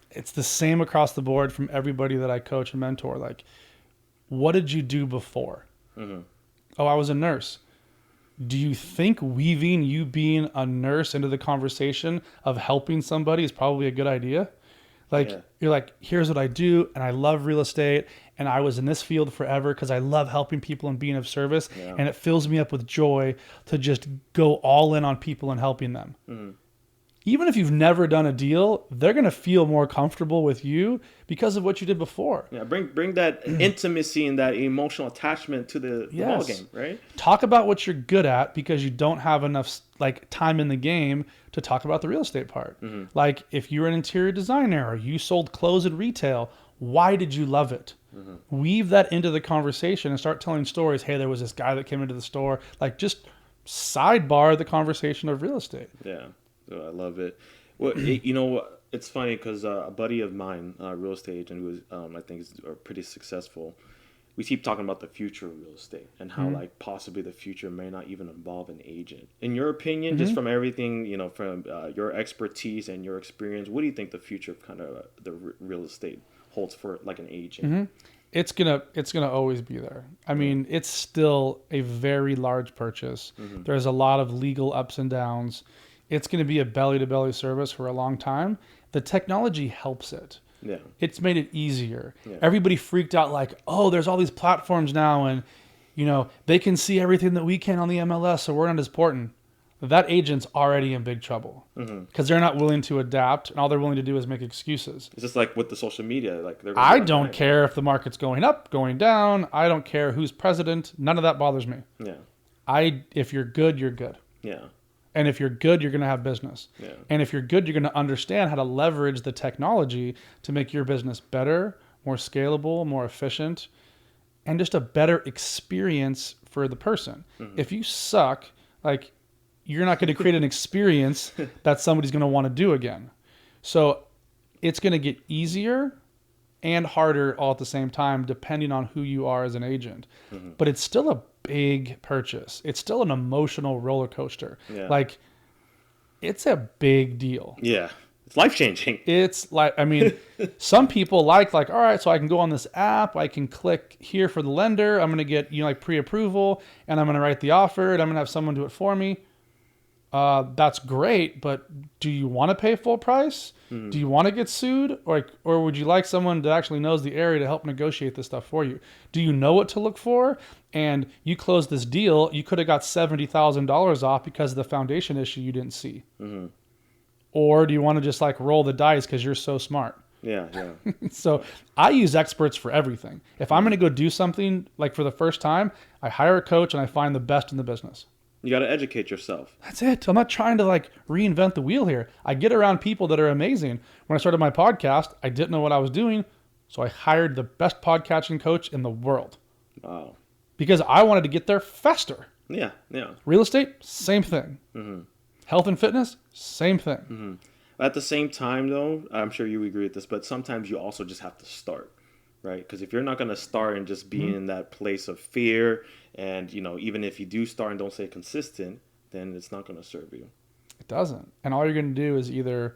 It's the same across the board from everybody that I coach and mentor. Like, what did you do before? Oh, I was a nurse. Do you think weaving you being a nurse into the conversation of helping somebody is probably a good idea? Like, you're like, here's what I do, and I love real estate, and I was in this field forever because I love helping people and being of service, and it fills me up with joy to just go all in on people and helping them. Even if you've never done a deal, they're going to feel more comfortable with you because of what you did before. Yeah, bring that intimacy and that emotional attachment to the ball game, right? Talk about what you're good at because you don't have enough time in the game to talk about the real estate part. Like if you're an interior designer or you sold clothes in retail, why did you love it? Weave that into the conversation and start telling stories. Hey, there was this guy that came into the store. Like just sidebar the conversation of real estate. Yeah. So I love it. Well, it's funny because a buddy of mine, a real estate agent who is, I think is pretty successful, we keep talking about the future of real estate and how like possibly the future may not even involve an agent. In your opinion, just from everything, from your expertise and your experience, what do you think the future of kind of the real estate holds for like an agent? It's gonna always be there. I mean, it's still a very large purchase. There's a lot of legal ups and downs. It's going to be a belly-to-belly service for a long time. The technology helps it. Yeah. It's made it easier. Yeah. Everybody freaked out like, oh, there's all these platforms now, and they can see everything that we can on the MLS, so we're not as important. That agent's already in big trouble because they're not willing to adapt, and all they're willing to do is make excuses. It's just like with the social media. Like I don't care if the market's going up, going down. I don't care who's president. None of that bothers me. Yeah. If you're good, you're good. Yeah. And if you're good, you're going to have business. Yeah. And if you're good, you're going to understand how to leverage the technology to make your business better, more scalable, more efficient, and just a better experience for the person. If you suck, like you're not going to create an experience that somebody's going to want to do again. So it's going to get easier and harder all at the same time, depending on who you are as an agent. But it's still a big purchase. It's still an emotional roller coaster. Yeah. Like, it's a big deal. Yeah. It's life-changing. It's like, I mean, some people like, all right, so I can go on this app, I can click here for the lender, I'm going to get, pre-approval, and I'm going to write the offer, and I'm going to have someone do it for me. That's great, but do you want to pay full price? Do you want to get sued? Or would you like someone that actually knows the area to help negotiate this stuff for you? Do you know what to look for? And you close this deal, you could have got $70,000 off because of the foundation issue you didn't see. Or do you want to just like roll the dice because you're so smart? Yeah. So I use experts for everything. If I'm going to go do something like for the first time, I hire a coach and I find the best in the business. You got to educate yourself. That's it. I'm not trying to like reinvent the wheel here. I get around people that are amazing. When I started my podcast, I didn't know what I was doing. So I hired the best podcasting coach in the world. Wow. Because I wanted to get there faster. Yeah. Real estate, same thing. Mm-hmm. Health and fitness, same thing. Mm-hmm. At the same time, though, I'm sure you agree with this, but sometimes you also just have to start, right? Because if you're not going to start and just be in that place of fear, and, you know, even if you do start and don't stay consistent, then it's not going to serve you. It doesn't. And all you're going to do is either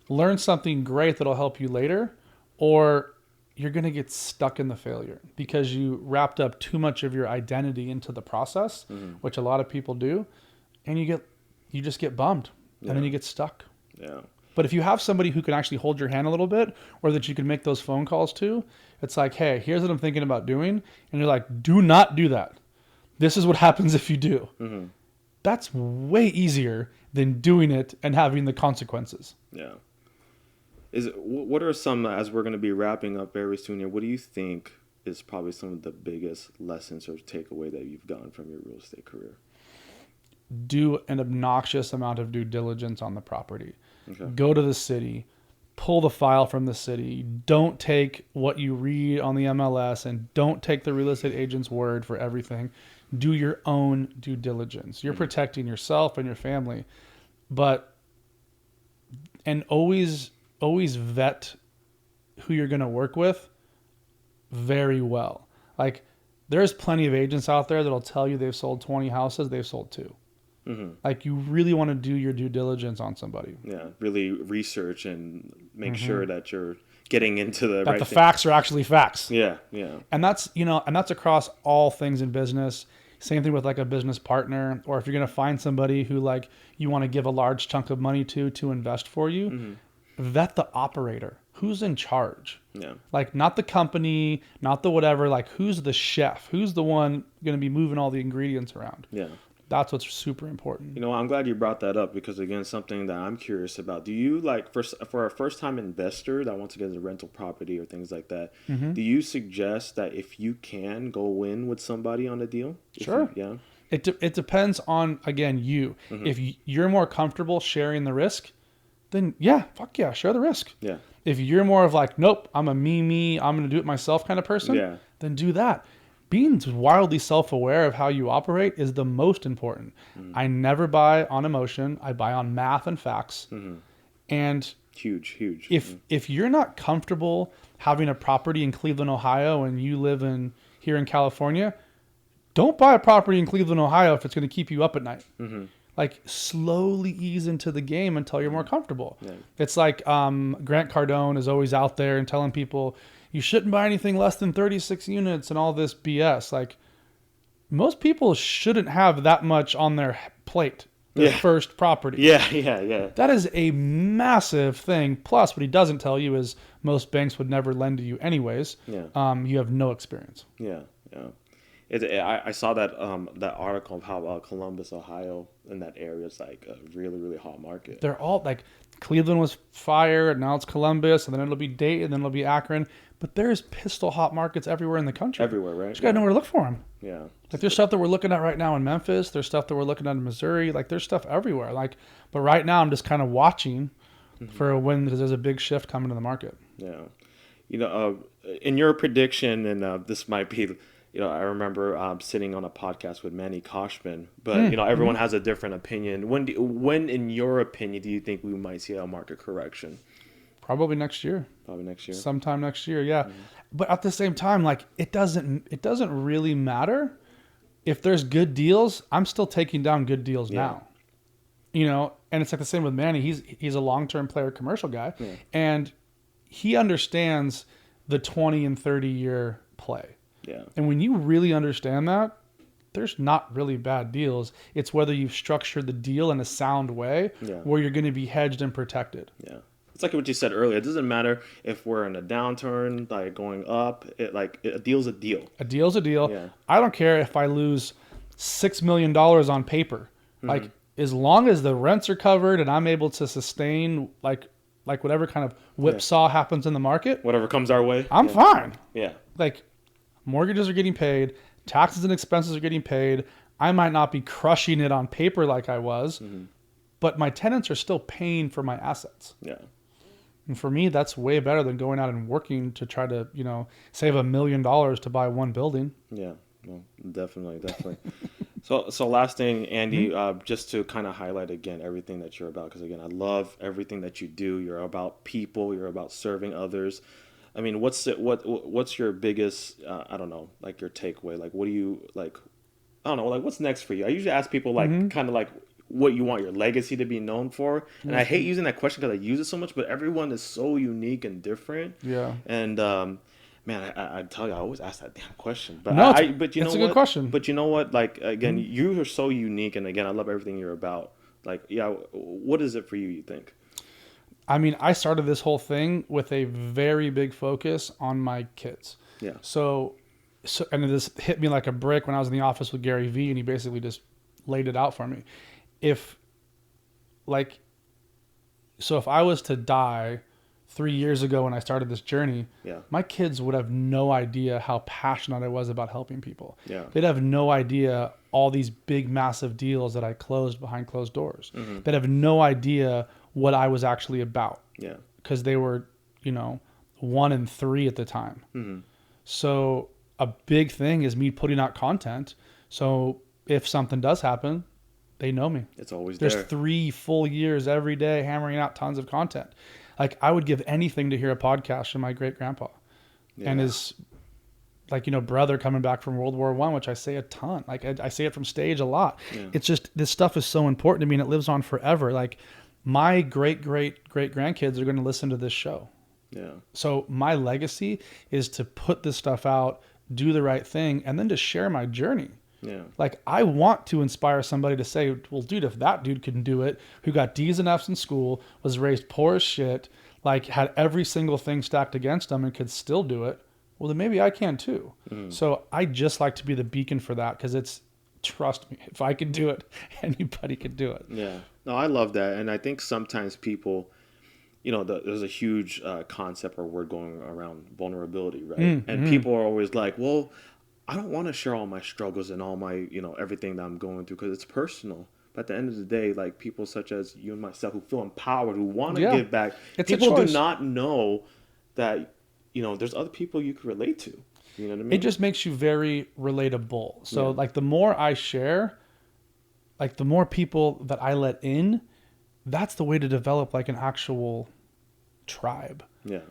learn something great that'll help you later, or you're going to get stuck in the failure because you wrapped up too much of your identity into the process, which a lot of people do, and you just get bummed, and then you get stuck. Yeah. But if you have somebody who can actually hold your hand a little bit, or that you can make those phone calls to, it's like, hey, here's what I'm thinking about doing. And you're like, do not do that. This is what happens if you do. Mm-hmm. That's way easier than doing it and having the consequences. Yeah. What are some, as we're going to be wrapping up very soon here, what do you think is probably some of the biggest lessons or takeaway that you've gotten from your real estate career? Do an obnoxious amount of due diligence on the property. Okay. Go to the city, pull the file from the city. Don't take what you read on the MLS, and don't take the real estate agent's word for everything. Do your own due diligence. You're protecting yourself and your family, and always vet who you're going to work with very well. Like, there's plenty of agents out there that'll tell you they've sold 20 houses, they've sold 2. Mm-hmm. Like, you really want to do your due diligence on somebody. Yeah, really research and make sure that you're getting into the right thing. Facts are actually facts. Yeah. And that's across all things in business. Same thing with like a business partner, or if you're going to find somebody who like you want to give a large chunk of money to invest for you, vet the operator. Who's in charge? Yeah. Like, not the company, not the whatever, like who's the chef? Who's the one going to be moving all the ingredients around? Yeah. That's what's super important. You know, I'm glad you brought that up because, again, something that I'm curious about. Do you, like, for a first-time investor that wants to get into rental property or things like that, do you suggest that if you can go in with somebody on a deal? Sure. It depends on, again, you. If you're more comfortable sharing the risk, then share the risk. Yeah. If you're more of like, nope, I'm a me, I'm going to do it myself kind of person, then do that. Being wildly self-aware of how you operate is the most important. I never buy on emotion. I buy on math and facts. And huge. If you're not comfortable having a property in Cleveland, Ohio, and you live here in California, don't buy a property in Cleveland, Ohio if it's going to keep you up at night. Like, slowly ease into the game until you're more comfortable. Yeah. It's like Grant Cardone is always out there and telling people, you shouldn't buy anything less than 36 units and all this BS. Like, most people shouldn't have that much on their plate, their first property. Yeah. That is a massive thing. Plus, what he doesn't tell you is most banks would never lend to you anyways. Yeah. You have no experience. Yeah. I saw that article of how Columbus, Ohio, in that area is like a really, really hot market. They're all like, Cleveland was fire, and now it's Columbus, and then it'll be Dayton, and then it'll be Akron. But there's pistol hot markets everywhere in the country. Everywhere, right? You just gotta know where to look for them. Yeah. Like, there's stuff that we're looking at right now in Memphis. There's stuff that we're looking at in Missouri. Like, there's stuff everywhere. Like, but right now I'm just kind of watching for when there's a big shift coming to the market. Yeah. You know, in your prediction, and this might be, you know, I remember sitting on a podcast with Manny Koshman, but you know, everyone has a different opinion. When, in your opinion, do you think we might see a market correction? Probably next year. Sometime next year, yeah. But at the same time, like, it doesn't really matter if there's good deals. I'm still taking down good deals now. You know, and it's like the same with Manny. He's a long-term player, commercial guy, and he understands the 20 and 30 year play. Yeah. And when you really understand that, there's not really bad deals. It's whether you've structured the deal in a sound way where you're going to be hedged and protected. Yeah. It's like what you said earlier. It doesn't matter if we're in a downturn, like going up. A deal's a deal. A deal's a deal. Yeah. I don't care if I lose $6 million on paper. Like, as long as the rents are covered and I'm able to sustain like whatever kind of whipsaw happens in the market, whatever comes our way, I'm fine. Yeah. Like mortgages are getting paid, taxes and expenses are getting paid. I might not be crushing it on paper like I was, but my tenants are still paying for my assets. Yeah. And for me, that's way better than going out and working to try to, save $1 million to buy one building. Yeah, well, definitely. So last thing, Andy, just to kind of highlight again everything that you're about, because again, I love everything that you do. You're about people. You're about serving others. I mean, what's your biggest, I don't know, like your takeaway? Like, what do you like? I don't know, like what's next for you? I usually ask people like kind of like what you want your legacy to be known for. And I hate using that question because I use it so much, but everyone is so unique and different. Yeah. And man, I tell you, I always ask that damn question. But no, but you know it's a what? good question. But you know what? Like again, you are so unique, and again, I love everything you're about. Like, yeah, what is it for you? You think? I mean, I started this whole thing with a very big focus on my kids. Yeah. So and this hit me like a brick when I was in the office with Gary Vee, and he basically just laid it out for me. If I was to die 3 years ago when I started this journey, my kids would have no idea how passionate I was about helping people. Yeah. They'd have no idea all these big, massive deals that I closed behind closed doors. They'd have no idea what I was actually about. Yeah. Because they were, 1 and 3 at the time. So a big thing is me putting out content. So if something does happen, they know me. It's always There's there. 3 full years every day hammering out tons of content. Like I would give anything to hear a podcast from my great grandpa and his brother coming back from World War I, which I say a ton. Like I say it from stage a lot. Yeah. It's just, this stuff is so important to me and it lives on forever. Like my great grandkids are going to listen to this show. Yeah. So my legacy is to put this stuff out, do the right thing, and then to share my journey. Yeah. Like I want to inspire somebody to say, well, dude, if that dude can do it, who got D's and F's in school, was raised poor as shit, like had every single thing stacked against him and could still do it, well, then maybe I can too. So I just like to be the beacon for that because trust me, if I could do it, anybody could do it. Yeah. No, I love that. And I think sometimes people, there's a huge concept or word going around vulnerability, right? And people are always like, well, I don't want to share all my struggles and all my, everything that I'm going through because it's personal. But at the end of the day, like people such as you and myself who feel empowered, who want to give back, people do not know that, there's other people you could relate to. You know what I mean? It just makes you very relatable. So like the more I share, like the more people that I let in, that's the way to develop like an actual tribe. Yeah.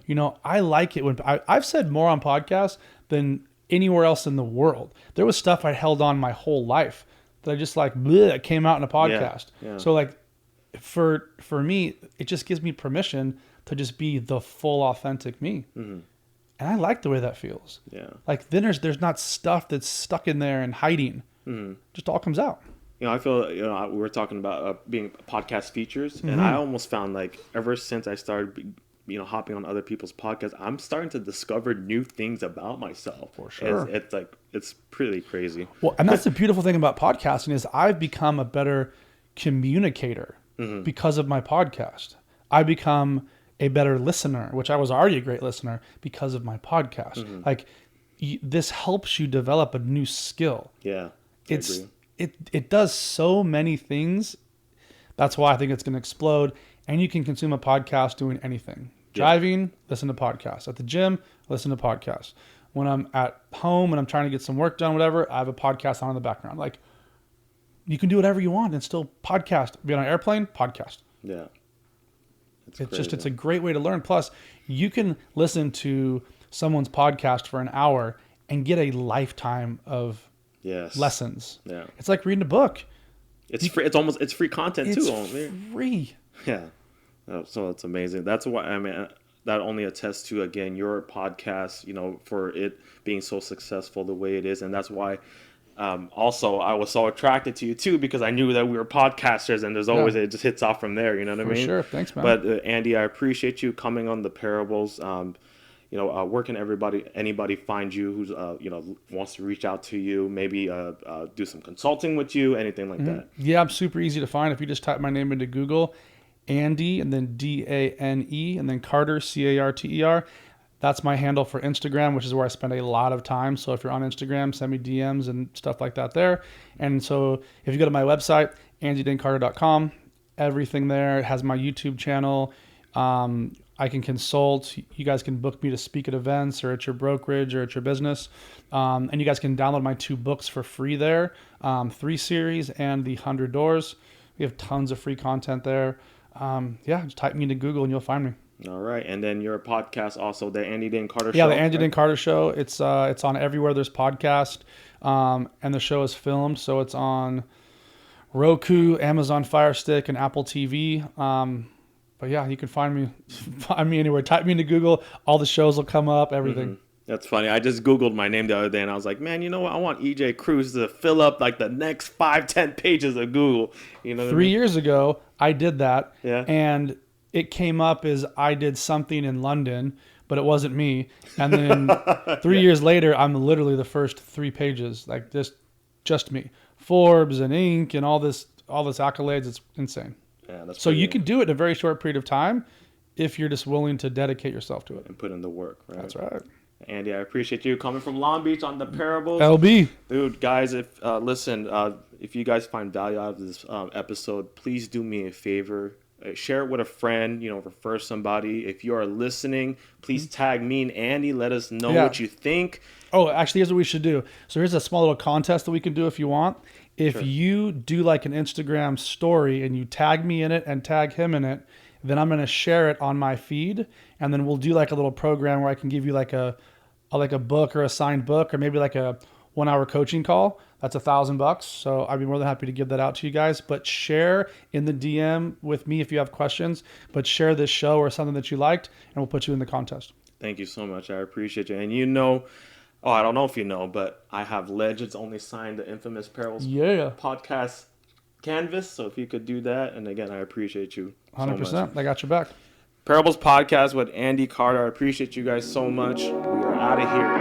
I like it when I've said more on podcasts than anywhere else in the world. There was stuff I held on my whole life that I just it came out in a podcast. Yeah. So like for me, it just gives me permission to just be the full authentic me. And I like the way that feels. Yeah. Like then there's not stuff that's stuck in there and hiding. Just all comes out. I feel, we were talking about being podcast features, and I almost found like ever since I started hopping on other people's podcasts, I'm starting to discover new things about myself. For sure. It's pretty crazy. Well, and that's the beautiful thing about podcasting is I've become a better communicator because of my podcast. I become a better listener, which I was already a great listener because of my podcast. Like this helps you develop a new skill. Yeah. It does so many things. That's why I think it's going to explode. And you can consume a podcast doing anything. Driving, listen to podcasts. At the gym, listen to podcasts. When I'm at home and I'm trying to get some work done, whatever, I have a podcast on in the background. Like, you can do whatever you want and still podcast. Be on an airplane, podcast. Yeah. It's a great way to learn. Plus, you can listen to someone's podcast for an hour and get a lifetime of lessons. Yeah. It's like reading a book. It's free. It's free content too. It's free. Yeah. So it's amazing. That's why that only attests to again your podcast. For it being so successful the way it is, and that's why. Also, I was so attracted to you too because I knew that we were podcasters, and there's always it just hits off from there. You know what I mean? For sure. Thanks, man. But Andy, I appreciate you coming on the Parables. where can anybody find you who's wants to reach out to you, maybe do some consulting with you, anything like that? Yeah, I'm super easy to find. If you just type my name into Google, Andy, and then Dane, and then Carter, Carter. That's my handle for Instagram, which is where I spend a lot of time. So if you're on Instagram, send me DMs and stuff like that there. And so if you go to my website, andydanecarter.com, everything there. It has my YouTube channel. I can consult. You guys can book me to speak at events or at your brokerage or at your business. And you guys can download my 2 books for free there, 3 Series and the 100 Doors. We have tons of free content there. Just type me into Google and you'll find me. All right. And then your podcast also, the Andy Dane Carter Show. Yeah, the Andy Dane Carter Show. It's on everywhere there's podcast. And the show is filmed. So it's on Roku, Amazon Fire Stick, and Apple TV. But yeah, you can find me anywhere. Type me into Google. All the shows will come up, everything. Mm-hmm. That's funny. I just Googled my name the other day and I was like, man, you know what? I want Ejay Cruz to fill up like the next 5-10 pages of Google. You know what 3 years ago, I did that. Yeah. And it came up as I did something in London, but it wasn't me. And then 3 years later, I'm literally the first 3 pages, like just me. Forbes and Inc. and all this accolades. It's insane. Yeah, that's so you can do it in a very short period of time if you're just willing to dedicate yourself to it. And put in the work, right? That's right. Andy, I appreciate you coming from Long Beach on the Parables. LB. Dude, guys, if you guys find value out of this episode, please do me a favor. Share it with a friend, refer somebody. If you are listening, please tag me and Andy. Let us know what you think. Oh, actually, here's what we should do. So here's a small little contest that we can do if you want. If you do like an Instagram story and you tag me in it and tag him in it, then I'm going to share it on my feed. And then we'll do like a little program where I can give you like a book or a signed book or maybe like a 1-hour coaching call. That's $1,000. So I'd be more than happy to give that out to you guys. But share in the DM with me if you have questions. But share this show or something that you liked, and we'll put you in the contest. Thank you so much. I appreciate you. And I don't know if you know, but I have Legends only signed the infamous Parables podcast canvas. So if you could do that, and again, I appreciate you 100%. so much. I got your back. Parables podcast with Andy Carter. I appreciate you guys so much. We are out of here.